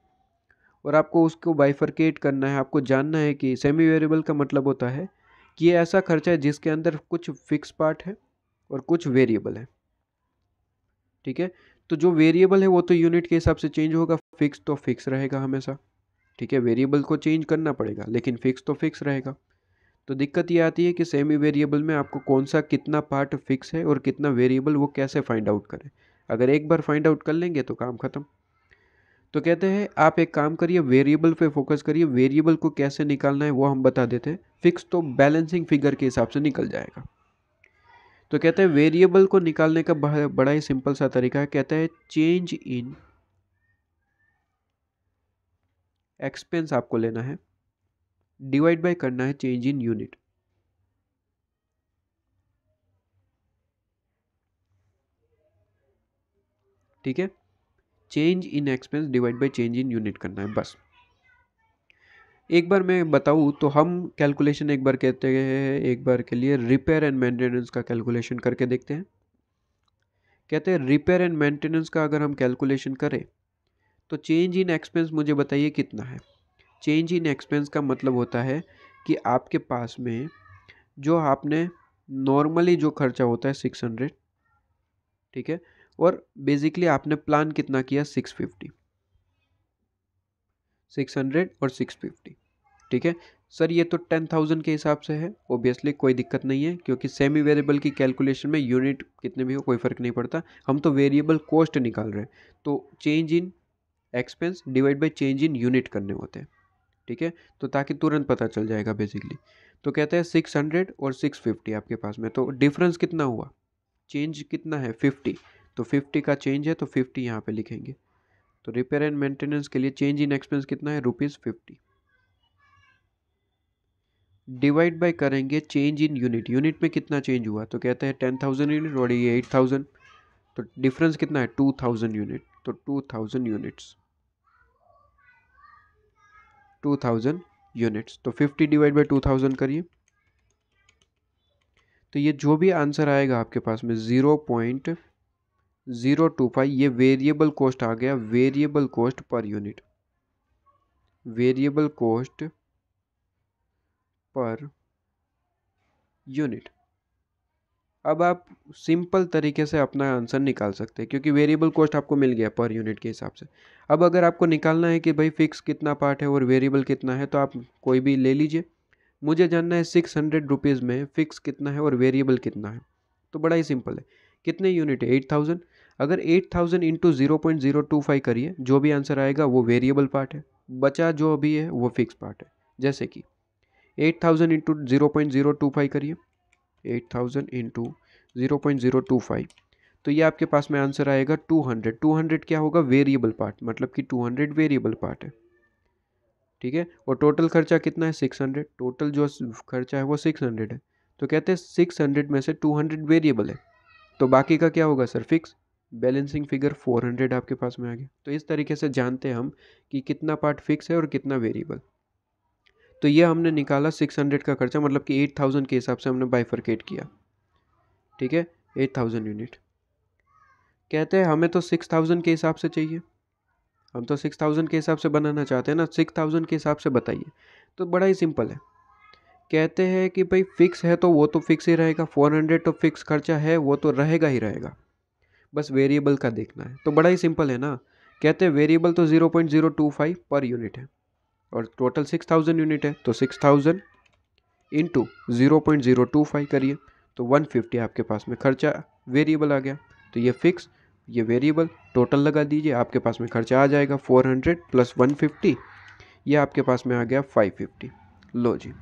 और आपको उसको बाइफरकेट करना है, आपको जानना है कि सेमी वेरिएबल का मतलब होता है कि ये ऐसा खर्चा है जिसके अंदर कुछ फिक्स पार्ट है और कुछ वेरिएबल है, ठीक है। तो जो वेरिएबल है वो तो यूनिट के हिसाब से चेंज होगा, फिक्स तो फिक्स रहेगा हमेशा, ठीक है। वेरिएबल को चेंज करना पड़ेगा लेकिन फिक्स तो फिक्स रहेगा। तो दिक्कत ये आती है कि सेमी वेरिएबल में आपको कौन सा कितना पार्ट फिक्स है और कितना वेरिएबल वो कैसे फाइंड आउट करें। अगर एक बार फाइंड आउट कर लेंगे तो काम खत्म। तो कहते हैं आप एक काम करिए, वेरिएबल पे फोकस करिए, वेरिएबल को कैसे निकालना है वो हम बता देते हैं। फिक्स तो बैलेंसिंग फिगर के हिसाब से निकल जाएगा। तो कहते हैं वेरिएबल को निकालने का बड़ा ही सिंपल सा तरीका है, कहता है चेंज इन एक्सपेंस आपको लेना है, डिवाइड बाय करना है चेंज इन यूनिट। ठीक है, change in expense divide by change in unit करना है बस। एक बार मैं बताऊँ तो हम कैलकुलेशन एक बार कहते हैं, एक बार के लिए रिपेयर एंड मेंटेनेंस का कैलकुलेशन करके देखते हैं। कहते हैं रिपेयर एंड मेंटेनेंस का अगर हम कैलकुलेशन करें तो चेंज इन एक्सपेंस मुझे बताइए कितना है। चेंज इन एक्सपेंस का मतलब होता है कि आपके पास में जो आपने नॉर्मली जो खर्चा होता है 600, ठीक है, और बेसिकली आपने प्लान कितना किया 650, 600 और 650। ठीक है सर, ये तो 10,000 के हिसाब से है, ओबियसली कोई दिक्कत नहीं है, क्योंकि सेमी वेरिएबल की कैलकुलेशन में यूनिट कितने भी हो कोई फ़र्क नहीं पड़ता, हम तो वेरिएबल कॉस्ट निकाल रहे हैं, तो change in expense divide by change in unit करने होते हैं। ठीक है, तो ताकि तुरंत पता चल जाएगा बेसिकली। तो कहते हैं 600 और 650 आपके पास में, तो डिफरेंस कितना हुआ, चेंज कितना है 50, तो 50 का चेंज है तो 50 यहाँ पे लिखेंगे। तो रिपेयर एंड मेंटेनेंस के लिए चेंज इन एक्सपेंस कितना है ₹50, डिवाइड बाय करेंगे चेंज इन यूनिट, यूनिट में कितना चेंज हुआ, तो कहते हैं 10,000 यूनिट और ये 8,000, तो डिफरेंस कितना है 2,000 यूनिट, तो 2,000 यूनिट्स, 2,000 यूनिट्स, तो 50 डिवाइड बाय 2,000 करिए, तो ये जो भी आंसर आएगा आपके पास में 0.025, ये वेरिएबल कॉस्ट आ गया, variable cost per unit, variable cost per unit. अब आप सिंपल तरीके से अपना आंसर निकाल सकते हैं, क्योंकि वेरिएबल कॉस्ट आपको मिल गया पर यूनिट के हिसाब से। अब अगर आपको निकालना है कि भाई फिक्स कितना पार्ट है और वेरिएबल कितना है, तो आप कोई भी ले लीजिए। मुझे जानना है 600 रुपीज़ में फिक्स कितना है और वेरिएबल कितना है, तो बड़ा ही सिंपल है, कितने यूनिट है 8,000, अगर 8,000 इंटू 0.025 करिए, जो भी आंसर आएगा वो वेरिएबल पार्ट है, बचा जो भी है वो फिक्स पार्ट है। जैसे कि 8,000 इंटू 0.025 करिए, 8,000 इंटू 0.025, तो ये आपके पास में आंसर आएगा 200। 200 क्या होगा, वेरिएबल पार्ट, मतलब कि 200 वेरिएबल पार्ट है। ठीक है, और टोटल खर्चा कितना है 600, टोटल जो खर्चा है वो 600 है, तो कहते हैं 600 में से 200 वेरिएबल है, तो बाकी का क्या होगा सर, फिक्स। बैलेंसिंग फिगर 400 आपके पास में आ गया। तो इस तरीके से जानते हैं हम कि कितना पार्ट फिक्स है और कितना वेरिएबल। तो ये हमने निकाला 600 का खर्चा, मतलब कि 8,000 के हिसाब से हमने बाइफरकेट किया। ठीक है, 8,000 यूनिट। कहते हैं हमें तो 6,000 के हिसाब से चाहिए, हम तो 6,000 के हिसाब से बनाना चाहते हैं ना, 6,000 के हिसाब से बताइए। तो बड़ा ही सिंपल है, कहते हैं कि भाई फिक्स है तो वो तो फिक्स ही रहेगा, 400 तो फिक्स खर्चा है, वो तो रहेगा ही रहेगा, बस वेरिएबल का देखना है। तो बड़ा ही सिंपल है ना, कहते हैं वेरिएबल तो 0.025 पर यूनिट है और टोटल 6,000 यूनिट है, तो 6,000 इंटू 0.025 करिए, तो 150 आपके पास में खर्चा वेरिएबल आ गया। तो ये फिक्स, ये वेरिएबल, टोटल लगा दीजिए, आपके पास में खर्चा आ जाएगा 400 प्लस 150, ये आपके पास में आ गया 550। लो जी,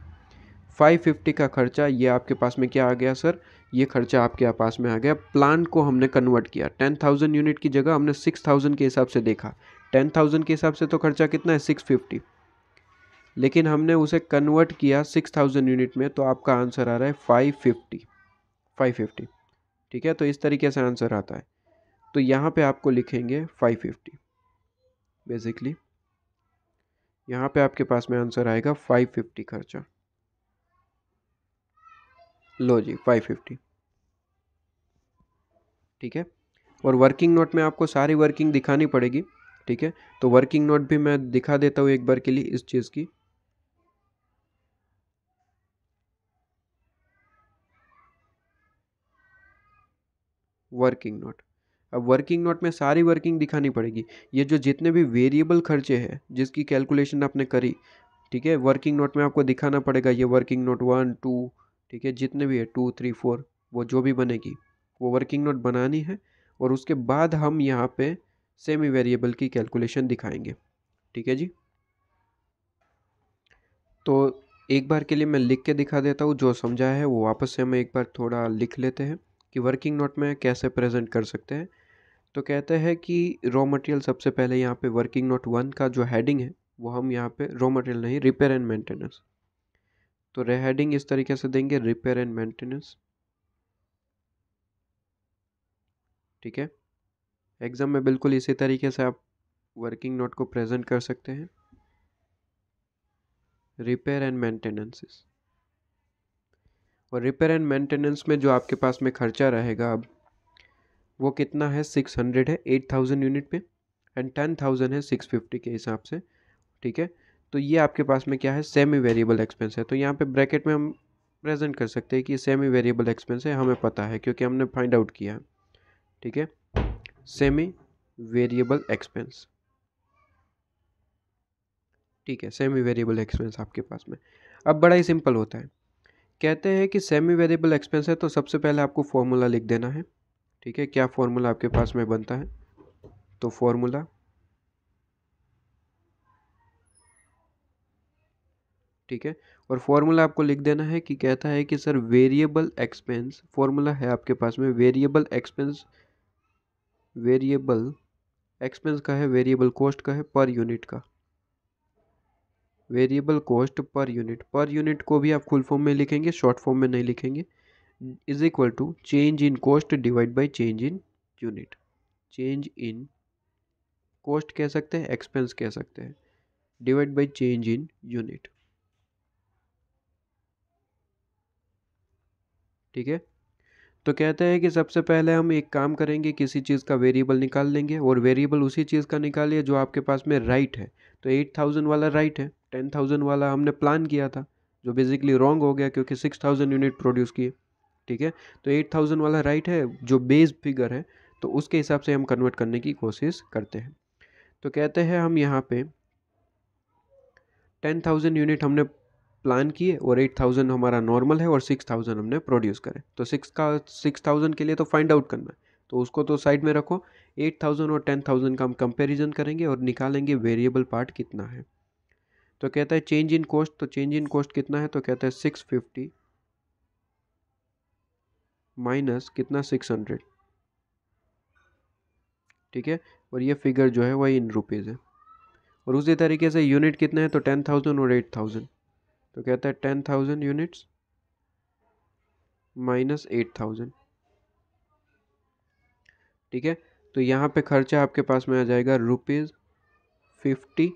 550 का खर्चा, ये आपके पास में क्या आ गया सर, ये खर्चा आपके पास में आ गया। प्लान को हमने कन्वर्ट किया, 10,000 यूनिट की जगह हमने 6,000 के हिसाब से देखा। 10,000 के हिसाब से तो खर्चा कितना है 650, लेकिन हमने उसे कन्वर्ट किया 6,000 यूनिट में, तो आपका आंसर आ रहा है 550, 550। ठीक है, तो इस तरीके से आंसर आता है। तो यहाँ पे आपको लिखेंगे 550, बेसिकली यहाँ पे आपके पास में आंसर आएगा 550 खर्चा। लो जी 550। ठीक है, और वर्किंग नोट में आपको सारी वर्किंग दिखानी पड़ेगी। ठीक है, तो वर्किंग नोट भी मैं दिखा देता हूँ एक बार के लिए इस चीज़ की। वर्किंग नोट, अब वर्किंग नोट में सारी वर्किंग दिखानी पड़ेगी, ये जो जितने भी वेरिएबल खर्चे हैं जिसकी कैलकुलेशन आपने करी, ठीक है, वर्किंग नोट में आपको दिखाना पड़ेगा। ये वर्किंग नोट 1 2, ठीक है, जितने भी है 2 3 4, वो जो भी बनेगी वो वर्किंग नोट बनानी है, और उसके बाद हम यहाँ पे सेमी वेरिएबल की कैलकुलेशन दिखाएंगे। ठीक है जी, तो एक बार के लिए मैं लिख के दिखा देता हूँ, जो समझा है वो वापस से हम एक बार थोड़ा लिख लेते हैं कि वर्किंग नोट में कैसे प्रेजेंट कर सकते हैं। तो कहते हैं कि रॉ मटेरियल, सबसे पहले यहाँ पे वर्किंग नोट 1 का जो हेडिंग है वो हम यहाँ पे रॉ मटेरियल नहीं, रिपेयर एंड मेंटेनेंस। तो हेडिंग इस तरीके से देंगे, रिपेयर एंड मेंटेनेंस। ठीक है, एग्जाम में बिल्कुल इसी तरीके से आप वर्किंग नोट को प्रेजेंट कर सकते हैं, रिपेयर एंड मेंटेनेंस। और रिपेयर एंड मेंटेनेंस में जो आपके पास में खर्चा रहेगा अब वो कितना है, 600 है 8000 यूनिट पे, एंड 10,000 है 650 के हिसाब से। ठीक है, तो ये आपके पास में क्या है, सेमी वेरिएबल एक्सपेंस है। तो यहाँ पे ब्रैकेट में हम प्रेजेंट कर सकते हैं कि सेमी वेरिएबल एक्सपेंस है, हमें पता है क्योंकि हमने फाइंड आउट किया है। ठीक है, सेमी वेरिएबल एक्सपेंस। ठीक है, सेमी वेरिएबल एक्सपेंस आपके पास में। अब बड़ा ही सिंपल होता है, कहते हैं कि सेमी वेरिएबल एक्सपेंस है तो सबसे पहले आपको फॉर्मूला लिख देना है। ठीक है, क्या फॉर्मूला आपके पास में बनता है, तो फॉर्मूला, ठीक है, और फॉर्मूला आपको लिख देना है कि कहता है कि सर वेरिएबल एक्सपेंस, फॉर्मूला है आपके पास में वेरिएबल एक्सपेंस, वेरिएबल एक्सपेंस का है, वेरिएबल कॉस्ट का है, पर यूनिट का, वेरिएबल कॉस्ट पर यूनिट को भी आप फुल फॉर्म में लिखेंगे, शॉर्ट फॉर्म में नहीं लिखेंगे, is equal to change in cost divide by change in unit. Change in cost कह सकते हैं, एक्सपेंस कह सकते हैं, divide by change in unit. ठीक है, तो कहते हैं कि सबसे पहले हम एक काम करेंगे, किसी चीज़ का वेरिएबल निकाल लेंगे, और वेरिएबल उसी चीज़ का निकालिए जो आपके पास में राइट है। तो 8000 वाला राइट है, 10,000 वाला हमने प्लान किया था जो बेसिकली रॉन्ग हो गया क्योंकि 6000 यूनिट प्रोड्यूस किए। ठीक है, तो 8000 वाला राइट है जो बेस फिगर है, तो उसके हिसाब से हम कन्वर्ट करने की कोशिश करते हैं। तो कहते हैं हम यहाँ पे 10,000 यूनिट हमने प्लान किए और 8000 हमारा नॉर्मल है और 6000 हमने प्रोड्यूस करे। तो 6000 के लिए तो फाइंड आउट करना है, तो उसको तो साइड में रखो। 8000 और 10,000 का हम कंपैरिजन करेंगे और निकालेंगे वेरिएबल पार्ट कितना है। तो कहता है चेंज इन कॉस्ट, तो चेंज इन कॉस्ट कितना है, तो कहता है 650 माइनस कितना, 600। ठीक है, और ये फिगर जो है वही इन रुपीज़ है। और उसी तरीके से यूनिट कितने हैं, तो 10,000 और 8000। तो कहता है 10,000 यूनिट्स माइनस 8000। ठीक है, तो यहाँ पे खर्चा आपके पास में आ जाएगा ₹50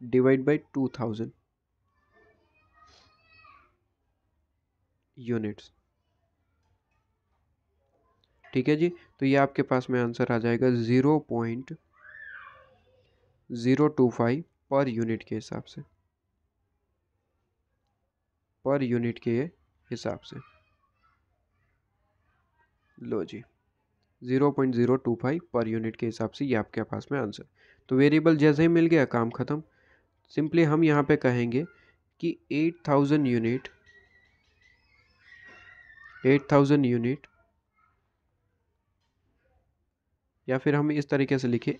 डिवाइड बाई 2000 यूनिट्स। ठीक है जी, तो ये आपके पास में आंसर आ जाएगा 0.025 पर यूनिट के हिसाब से, पर यूनिट के हिसाब से। लो जी, 0.025 पर यूनिट के हिसाब से ये आपके पास में आंसर। तो वेरिएबल जैसे ही मिल गया, काम खत्म। सिंपली हम यहाँ पे कहेंगे कि 8,000 यूनिट, या फिर हम इस तरीके से लिखे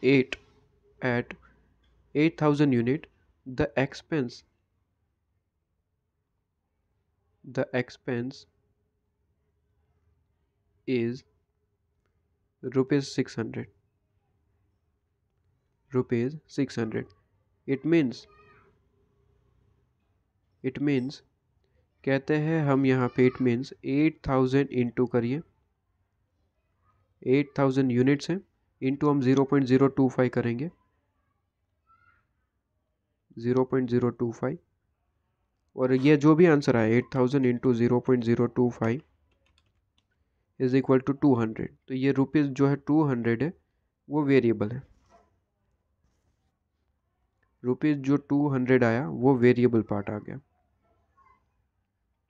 8,000 unit, the expense is ₹600, ₹600। It means कहते हैं हम यहाँ पे, इट मीन्स 8,000 इंटू करिए, 8,000 यूनिट्स हैं, इंटू हम 0.025 करेंगे, 0.025, और ये जो भी आंसर आए 8,000 इंटू 0.025 इज इक्वल टू 200। तो ये रुपीज़ जो है 200 है वो वेरिएबल है, रुपीज़ जो 200 आया वो वेरिएबल पार्ट आ गया।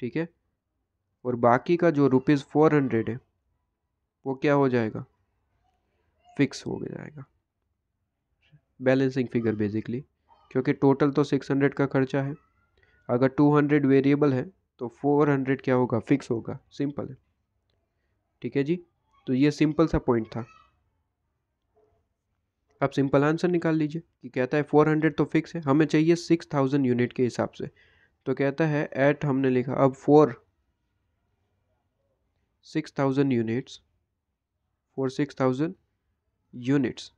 ठीक है, और बाकी का जो ₹400 है वो क्या हो जाएगा, फिक्स हो जाएगा, बैलेंसिंग फिगर बेसिकली, क्योंकि टोटल तो 600 का खर्चा है। अगर 200 वेरिएबल है तो 400 क्या होगा, फिक्स होगा, सिंपल है। ठीक है जी, तो ये सिंपल सा पॉइंट था। आप सिंपल आंसर निकाल लीजिए कि कहता है 400 तो फिक्स है, हमें चाहिए 6000 यूनिट के हिसाब से। तो कहता है एट, हमने लिखा अब 6,000 units, for 6,000 units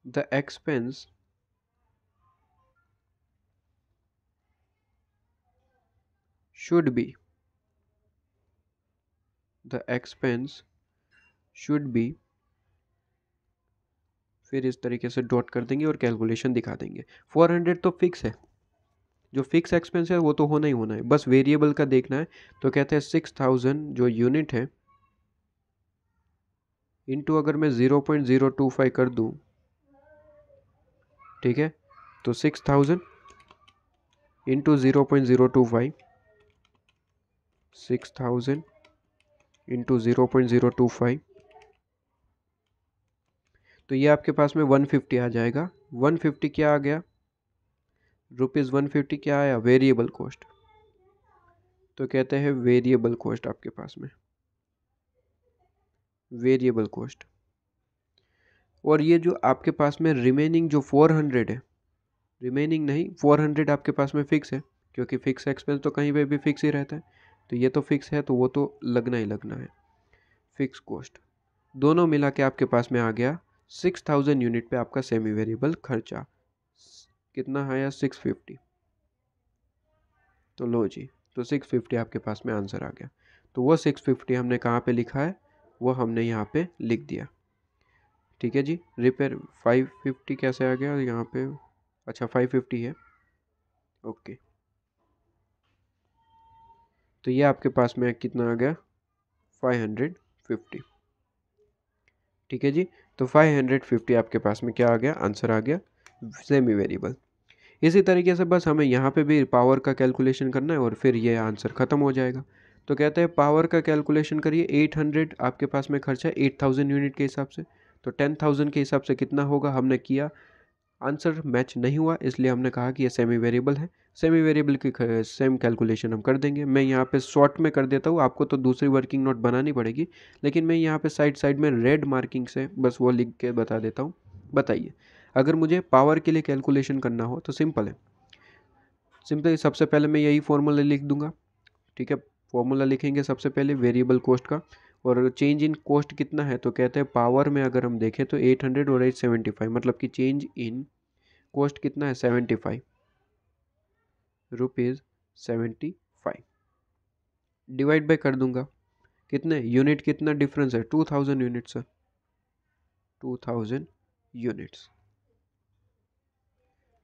the expense should be, the expense should be, फिर इस तरीके से डॉट कर देंगे और कैलकुलेशन दिखा देंगे। 400 तो फिक्स है, जो फिक्स एक्सपेंस है वो तो होना ही होना है, बस वेरिएबल का देखना है। तो कहते हैं 6000 जो यूनिट है इनटू अगर मैं 0.025 कर दूं, ठीक है, तो 6000 इंटू 0.025, 6000 इंटू 0.025, तो ये आपके पास में 150 आ जाएगा। 150 क्या आ गया, ₹150 क्या आया, वेरिएबल कॉस्ट। तो कहते हैं वेरिएबल कॉस्ट आपके पास में, वेरिएबल कॉस्ट। और ये जो आपके पास में रिमेनिंग जो 400 है, रिमेनिंग नहीं 400 आपके पास में फिक्स है, क्योंकि फिक्स एक्सपेंस तो कहीं पे भी फिक्स ही रहता है। तो ये तो फिक्स है तो वो तो लगना ही लगना है, फिक्स कॉस्ट। दोनों मिला के आपके पास में आ गया 6000 यूनिट पे आपका सेमी वेरिएबल खर्चा कितना आया, 650। तो लो जी, तो 650 आपके पास में आंसर आ गया। तो वो 650 हमने कहाँ पे लिखा है, वो हमने यहाँ पे लिख दिया। ठीक है जी। रिपेयर 550 कैसे आ गया यहाँ पे, अच्छा 550 है, ओके। तो ये आपके पास में कितना आ गया, 550। ठीक है जी। तो 550 आपके पास में क्या आ गया, आंसर आ गया सेमी वेरिएबल। इसी तरीके से बस हमें यहाँ पे भी पावर का कैलकुलेशन करना है और फिर ये आंसर ख़त्म हो जाएगा। तो कहते हैं पावर का कैलकुलेशन करिए, 800 आपके पास में खर्चा है 8000 यूनिट के हिसाब से, तो 10000 के हिसाब से कितना होगा हमने किया, आंसर मैच नहीं हुआ, इसलिए हमने कहा कि ये सेमी वेरिएबल है। सेमी वेरिएबल की सेम कैलकुलेशन हम कर देंगे। मैं यहाँ पे शॉर्ट में कर देता हूँ, आपको तो दूसरी वर्किंग नोट बनानी पड़ेगी, लेकिन मैं यहाँ पे साइड साइड में रेड मार्किंग से बस वो लिख के बता देता हूँ। बताइए, अगर मुझे पावर के लिए कैलकुलेशन करना हो तो सिंपल है, सिंपली सबसे पहले मैं यही फॉर्मूला लिख दूंगा। ठीक है, फॉर्मूला लिखेंगे सबसे पहले वेरिएबल कॉस्ट का, और चेंज इन कॉस्ट कितना है, तो कहते हैं पावर में अगर हम देखें तो 800 और 875, मतलब कि चेंज इन कॉस्ट कितना है, 75 रुपीज़ 75। डिवाइड बाय कर दूंगा, कितने यूनिट, कितना डिफरेंस है, 2000 यूनिट्स है, 2000 यूनिट्स।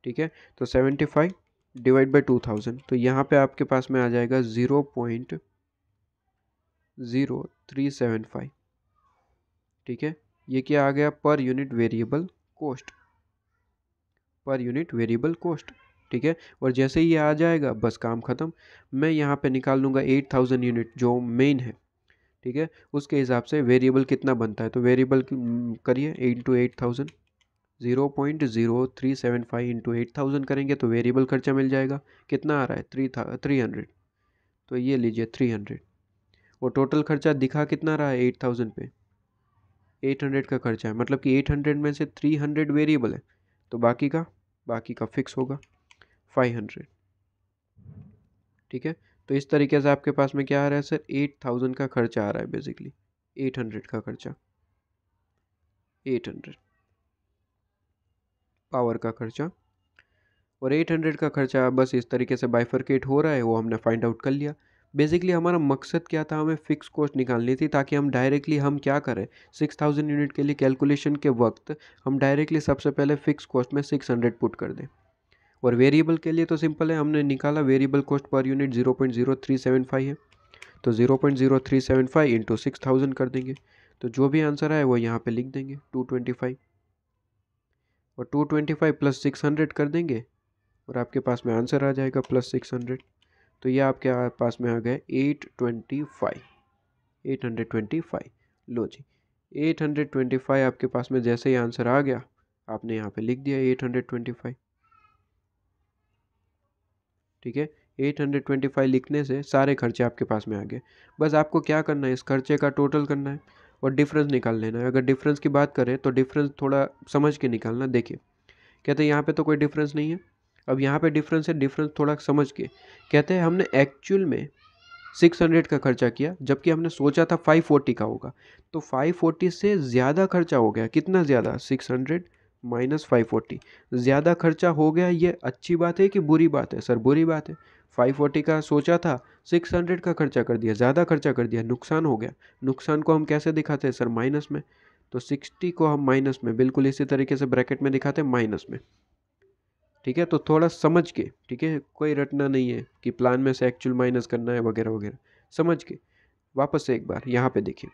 ठीक है, तो 75 डिवाइड बाई 2000, तो यहाँ पे आपके पास में आ जाएगा 0.0375। ठीक है, ये क्या आ गया, per unit variable cost, per unit variable cost. ठीक है, और जैसे ही ये आ जाएगा बस काम ख़त्म। मैं यहाँ पे निकाल लूँगा 8000 यूनिट जो मेन है, ठीक है, उसके हिसाब से वेरिएबल कितना बनता है, तो वेरिएबल करिए इंटू 8000, 0.0375 इंटू 8000 करेंगे तो वेरिएबल खर्चा मिल जाएगा, कितना आ रहा है 300। तो ये लीजिए 300, और टोटल खर्चा दिखा कितना रहा है 8000 पे, 800 का खर्चा है, मतलब कि 800 में से 300 वेरिएबल है, तो बाकी का फिक्स होगा 500। ठीक है, तो इस तरीके से आपके पास में क्या आ रहा है सर, 8000 का खर्चा आ रहा है, बेसिकली 800 का खर्चा, 800 पावर का खर्चा, और 800 का खर्चा बस इस तरीके से बाइफरकेट हो रहा है, वो हमने फाइंड आउट कर लिया। बेसिकली हमारा मकसद क्या था, हमें फिक्स कॉस्ट निकालनी थी, ताकि हम डायरेक्टली हम क्या करें, 6000 यूनिट के लिए कैलकुलेशन के वक्त हम डायरेक्टली सबसे पहले फिक्स कॉस्ट में 600 पुट कर दें। और वेरिएबल के लिए तो सिंपल है, हमने निकाला वेरिएबल कॉस्ट पर यूनिट 0.0375 है, तो 0.0375 इंटू 6000 कर देंगे, तो जो भी आंसर आए वो यहाँ पे लिख देंगे 225, और 225 प्लस 600 कर देंगे और आपके पास में आंसर आ जाएगा प्लस 600। तो ये आपके पास में आ गए 825। लो जी, 825 आपके पास में जैसे ही आंसर आ गया, आपने यहाँ पे लिख दिया 825। ठीक है, 825 लिखने से सारे खर्चे आपके पास में आ गए। बस आपको क्या करना है, इस खर्चे का टोटल करना है और डिफरेंस निकाल लेना है। अगर डिफरेंस की बात करें तो डिफरेंस थोड़ा समझ के निकालना। देखिए, कहते हैं यहाँ पे तो कोई डिफरेंस नहीं है, अब यहाँ पे डिफरेंस है, डिफरेंस थोड़ा समझ के। कहते हैं हमने एक्चुअल में 600 का खर्चा किया, जबकि हमने सोचा था 540 का होगा, तो 540 से ज़्यादा खर्चा हो गया। कितना ज़्यादा, 600 -540। ज़्यादा खर्चा हो गया, ये अच्छी बात है कि बुरी बात है? सर बुरी बात है। 540 का सोचा था, 600 का खर्चा कर दिया, ज़्यादा खर्चा कर दिया, नुकसान हो गया। नुकसान को हम कैसे दिखाते हैं सर? माइनस में। तो 60 को हम माइनस में, बिल्कुल इसी तरीके से ब्रैकेट में दिखाते हैं, माइनस में। ठीक है, तो थोड़ा समझ के, ठीक है, कोई रटना नहीं है कि प्लान में से एक्चुअल माइनस करना है वगैरह वगैरह, समझ के। वापस से एक बार यहाँ पे देखिए,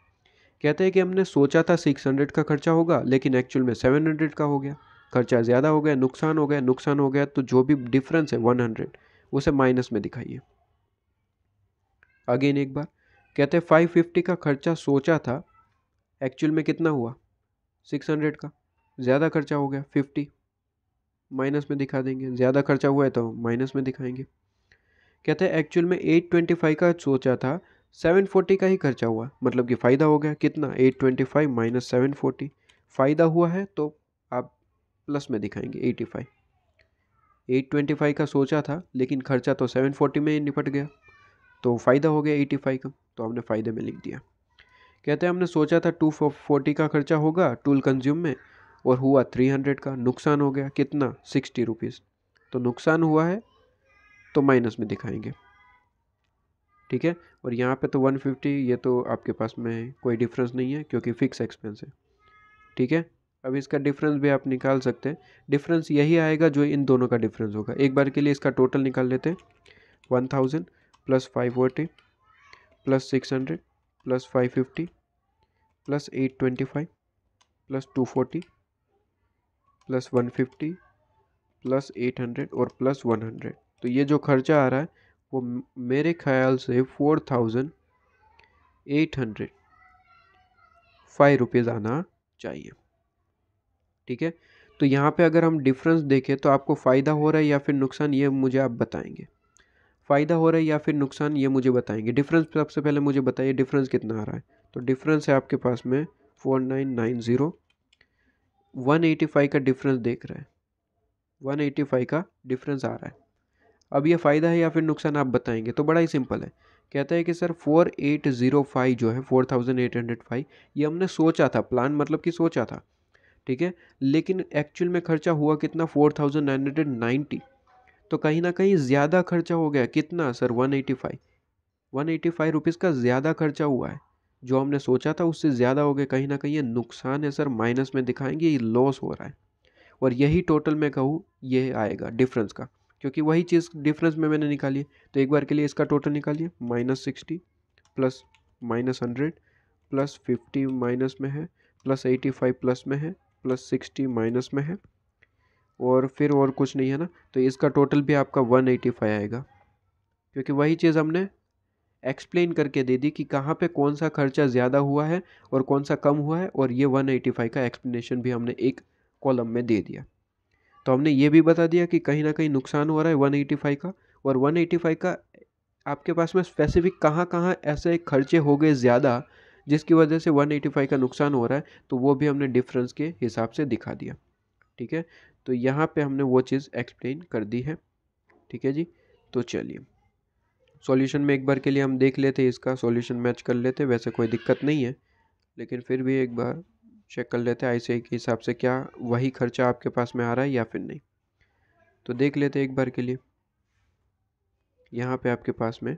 कहते हैं कि हमने सोचा था 600 का खर्चा होगा, लेकिन एक्चुअल में 700 का हो गया। खर्चा ज़्यादा हो गया, नुकसान हो गया, नुकसान हो गया, तो जो भी डिफरेंस है 100 उसे माइनस में दिखाइए। अगेन एक बार, कहते हैं 550 का खर्चा सोचा था, एक्चुअल में कितना हुआ? 600 का। ज़्यादा खर्चा हो गया 50, माइनस में दिखा देंगे। ज़्यादा खर्चा हुआ है तो माइनस में दिखाएंगे। कहते हैं एक्चुअल में 825 का सोचा था, 740 का ही खर्चा हुआ, मतलब कि फ़ायदा हो गया। कितना? 825 माइनस 740, फ़ायदा हुआ है तो आप प्लस में दिखाएंगे 85। 825 का सोचा था, लेकिन खर्चा तो 740 में ही निपट गया, तो फ़ायदा हो गया 85 का, तो हमने फ़ायदे में लिख दिया। कहते हैं हमने सोचा था 240 का खर्चा होगा टूल कंज्यूम में, और हुआ 300 का। नुकसान हो गया कितना? 60 रुपीज़, तो नुकसान हुआ है तो माइनस में दिखाएंगे। ठीक है, और यहाँ पे तो 150, ये तो आपके पास में कोई डिफरेंस नहीं है क्योंकि फिक्स एक्सपेंस है। ठीक है, अब इसका डिफरेंस भी आप निकाल सकते हैं। डिफरेंस यही आएगा जो इन दोनों का डिफरेंस होगा। एक बार के लिए इसका टोटल निकाल लेते हैं। 1000 plus 540 plus 600 plus 550 plus 825 plus 240 plus 150 plus 800 और प्लस 100। तो ये जो खर्चा आ रहा है वो मेरे ख्याल से 4805 रुपीज़ आना चाहिए। ठीक है, तो यहाँ पे अगर हम डिफरेंस देखें तो आपको फ़ायदा हो रहा है या फिर नुकसान, ये मुझे आप बताएंगे। फ़ायदा हो रहा है या फिर नुकसान, ये मुझे बताएंगे। डिफरेंस सबसे पहले मुझे बताइए, डिफरेंस कितना आ रहा है? तो डिफरेंस है आपके पास में 4990, 185 का डिफरेंस देख रहे हैं, 185 का डिफरेंस आ रहा है। अब ये फ़ायदा है या फिर नुकसान, आप बताएंगे। तो बड़ा ही सिंपल है, कहता है कि सर 4805 जो है, 4805, ये हमने सोचा था, प्लान मतलब कि सोचा था। ठीक है, लेकिन एक्चुअल में खर्चा हुआ कितना? 4990। तो कहीं ना कहीं ज़्यादा खर्चा हो गया। कितना सर? 185 रुपीज़ का ज़्यादा खर्चा हुआ है। जो हमने सोचा था उससे ज़्यादा हो गया, कहीं ना कहीं ये नुकसान है सर, माइनस में दिखाएंगे, ये लॉस हो रहा है। और यही टोटल में कहूँ ये आएगा डिफरेंस का, क्योंकि वही चीज़ डिफरेंस में मैंने निकाली है। तो एक बार के लिए इसका टोटल निकालिए, -60 प्लस -100 प्लस 50 माइनस में है, प्लस 85 प्लस में है, प्लस 60 माइनस में है, और फिर और कुछ नहीं है ना। तो इसका टोटल भी आपका 185 आएगा, क्योंकि वही चीज़ हमने एक्सप्लेन करके दे दी कि कहाँ पे कौन सा खर्चा ज़्यादा हुआ है और कौन सा कम हुआ है, और ये 185 का एक्सप्लेनेशन भी हमने एक कॉलम में दे दिया। तो हमने ये भी बता दिया कि कहीं ना कहीं नुकसान हो रहा है 185 का, और 185 का आपके पास में स्पेसिफिक कहाँ कहाँ ऐसे खर्चे हो गए ज़्यादा जिसकी वजह से 185 का नुकसान हो रहा है, तो वो भी हमने डिफरेंस के हिसाब से दिखा दिया। ठीक है, तो यहाँ पे हमने वो चीज़ एक्सप्लेन कर दी है। ठीक है जी, तो चलिए सॉल्यूशन में एक बार के लिए हम देख लेते, इसका सॉल्यूशन मैच कर लेते। वैसे कोई दिक्कत नहीं है, लेकिन फिर भी एक बार चेक कर लेते हैं ICI के हिसाब से क्या वही खर्चा आपके पास में आ रहा है या फिर नहीं। तो देख लेते एक बार के लिए। यहाँ पे आपके पास में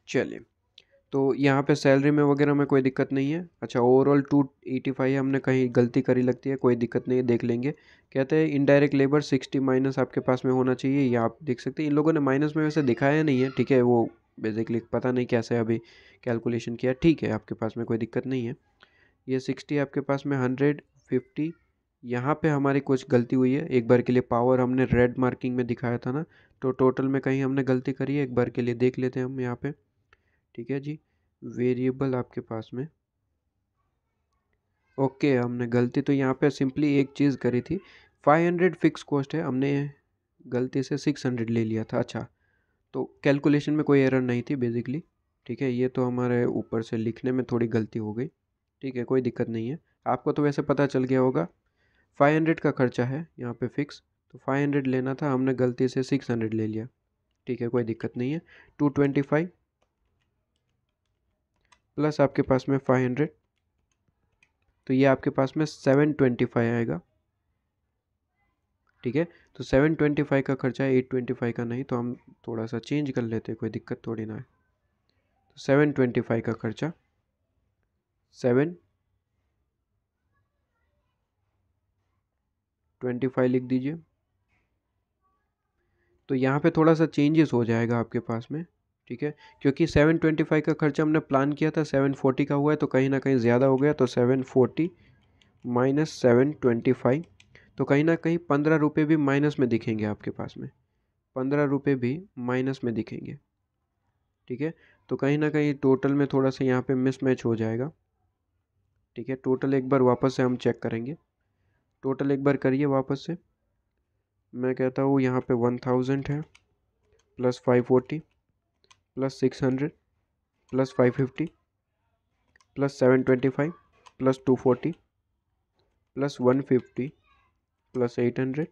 चलिए, तो यहाँ पे सैलरी में वगैरह में कोई दिक्कत नहीं है। अच्छा, ओवरऑल 285 हमने कहीं गलती करी लगती है, कोई दिक्कत नहीं है, देख लेंगे। कहते हैं इनडायरेक्ट लेबर 60 माइनस आपके पास में होना चाहिए, ये आप देख सकते हैं। इन लोगों ने माइनस में वैसे दिखाया नहीं है, ठीक है, वो बेसिकली पता नहीं कैसे अभी कैलकुलेशन किया। ठीक है, आपके पास में कोई दिक्कत नहीं है। ये 60 आपके पास में 150, यहाँ पे हमारी कुछ गलती हुई है। एक बार के लिए पावर हमने रेड मार्किंग में दिखाया था ना, तो टोटल में कहीं हमने गलती करी है, एक बार के लिए देख लेते हैं हम यहाँ पे। ठीक है जी, वेरिएबल आपके पास में ओके, हमने गलती तो यहाँ पे सिंपली एक चीज़ करी थी। 500 फिक्स कॉस्ट है, हमने गलती से 600 ले लिया था। अच्छा, तो कैलकुलेशन में कोई एरर नहीं थी बेसिकली। ठीक है, ये तो हमारे ऊपर से लिखने में थोड़ी गलती हो गई। ठीक है, कोई दिक्कत नहीं है। आपको तो वैसे पता चल गया होगा 500 का खर्चा है यहाँ पे फिक्स, तो 500 लेना था, हमने गलती से 600 ले लिया। ठीक है, कोई दिक्कत नहीं है। 225 प्लस आपके पास में 500, तो ये आपके पास में 725 आएगा। ठीक है, तो 725 का खर्चा है, 825 का नहीं, तो हम थोड़ा सा चेंज कर लेते हैं, कोई दिक्कत थोड़ी ना है। तो 725 का खर्चा 725 लिख दीजिए। तो यहाँ पे थोड़ा सा चेंजेस हो जाएगा आपके पास में। ठीक है, क्योंकि 725 का खर्चा हमने प्लान किया था, 740 का हुआ है, तो कहीं ना कहीं ज़्यादा हो गया। तो 740 माइनस 725, तो कहीं ना कहीं 15 रुपये भी माइनस में दिखेंगे आपके पास में, 15 रुपये भी माइनस में दिखेंगे। ठीक है, तो कहीं ना कहीं टोटल में थोड़ा सा यहाँ पे मिसमैच हो जाएगा। ठीक है, टोटल एक बार वापस से हम चेक करेंगे, टोटल एक बार करिए वापस से। मैं कहता हूँ यहाँ पे 1000 है, plus 540, plus 600, plus 550, plus 725, plus 240, plus 150, plus 800,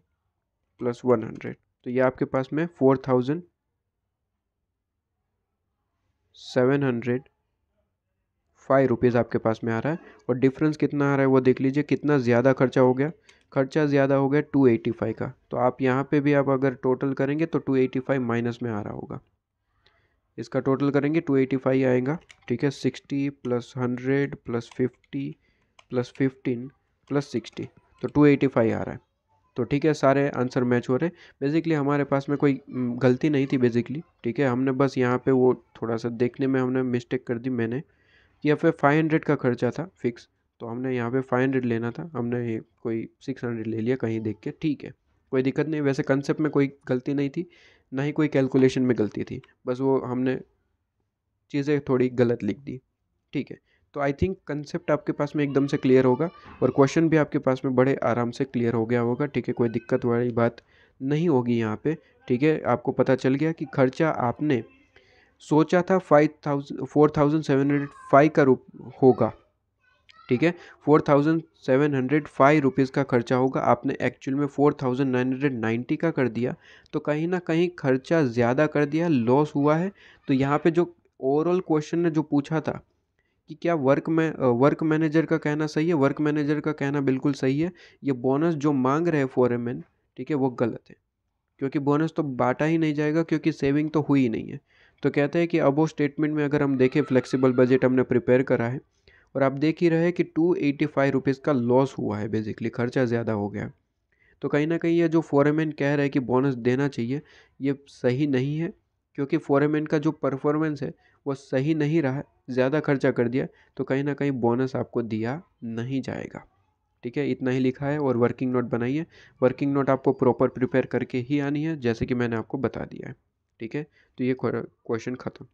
plus 100। तो ये आपके पास में 4705 रुपीज़ आपके पास में आ रहा है। और डिफरेंस कितना आ रहा है वो देख लीजिए, कितना ज़्यादा खर्चा हो गया। खर्चा ज़्यादा हो गया 285 का, तो आप यहाँ पे भी आप अगर टोटल करेंगे तो 285 माइनस में आ रहा होगा। इसका टोटल करेंगे 285 आएगा। ठीक है, 60 प्लस 100 प्लस 50 प्लस 15 प्लस 60, तो 285 आ रहा है। तो ठीक है, सारे आंसर मैच हो रहे हैं। बेसिकली हमारे पास में कोई गलती नहीं थी बेसिकली। ठीक है, हमने बस यहाँ पे वो थोड़ा सा देखने में हमने मिस्टेक कर दी। मैंने कि यहाँ पे 500 का खर्चा था फिक्स, तो हमने यहाँ पे 500 लेना था, हमने ये कोई 600 ले लिया कहीं देख के। ठीक है, कोई दिक्कत नहीं, वैसे कंसेप्ट में कोई गलती नहीं थी, ना ही कोई कैलकुलेशन में गलती थी, बस वो हमने चीज़ें थोड़ी गलत लिख दी। ठीक है, तो आई थिंक कंसेप्ट आपके पास में एकदम से क्लियर होगा, और क्वेश्चन भी आपके पास में बड़े आराम से क्लियर हो गया होगा। ठीक है, कोई दिक्कत वाली बात नहीं होगी यहाँ पे। ठीक है, आपको पता चल गया कि खर्चा आपने सोचा था 4705 का होगा। ठीक है, 4705 रुपीज़ का खर्चा होगा, आपने एक्चुअल में 4990 का कर दिया। तो कहीं ना कहीं खर्चा ज़्यादा कर दिया, लॉस हुआ है। तो यहाँ पे जो ओवरऑल क्वेश्चन ने जो पूछा था कि क्या वर्क मैनेजर का कहना सही है, वर्क मैनेजर का कहना बिल्कुल सही है। ये बोनस जो मांग रहे हैं फोरमैन, ठीक है, वो गलत है, क्योंकि बोनस तो बांटा ही नहीं जाएगा, क्योंकि सेविंग तो हुई ही नहीं है। तो कहते हैं कि अबो स्टेटमेंट में अगर हम देखें, फ्लेक्सिबल बजट हमने प्रिपेयर करा है, और आप देख ही रहे हैं कि 285 रुपीज़ का लॉस हुआ है, बेसिकली खर्चा ज़्यादा हो गया। तो कहीं ना कहीं ये जो फोरमैन कह रहा है कि बोनस देना चाहिए, ये सही नहीं है, क्योंकि फोरमैन का जो परफॉर्मेंस है वो सही नहीं रहा, ज़्यादा खर्चा कर दिया, तो कहीं ना कहीं बोनस आपको दिया नहीं जाएगा। ठीक है, इतना ही लिखा है, और वर्किंग नोट बनाइए। वर्किंग नोट आपको प्रॉपर प्रिपेयर करके ही आनी है, जैसे कि मैंने आपको बता दिया है। ठीक है, तो ये क्वेश्चन ख़त्म।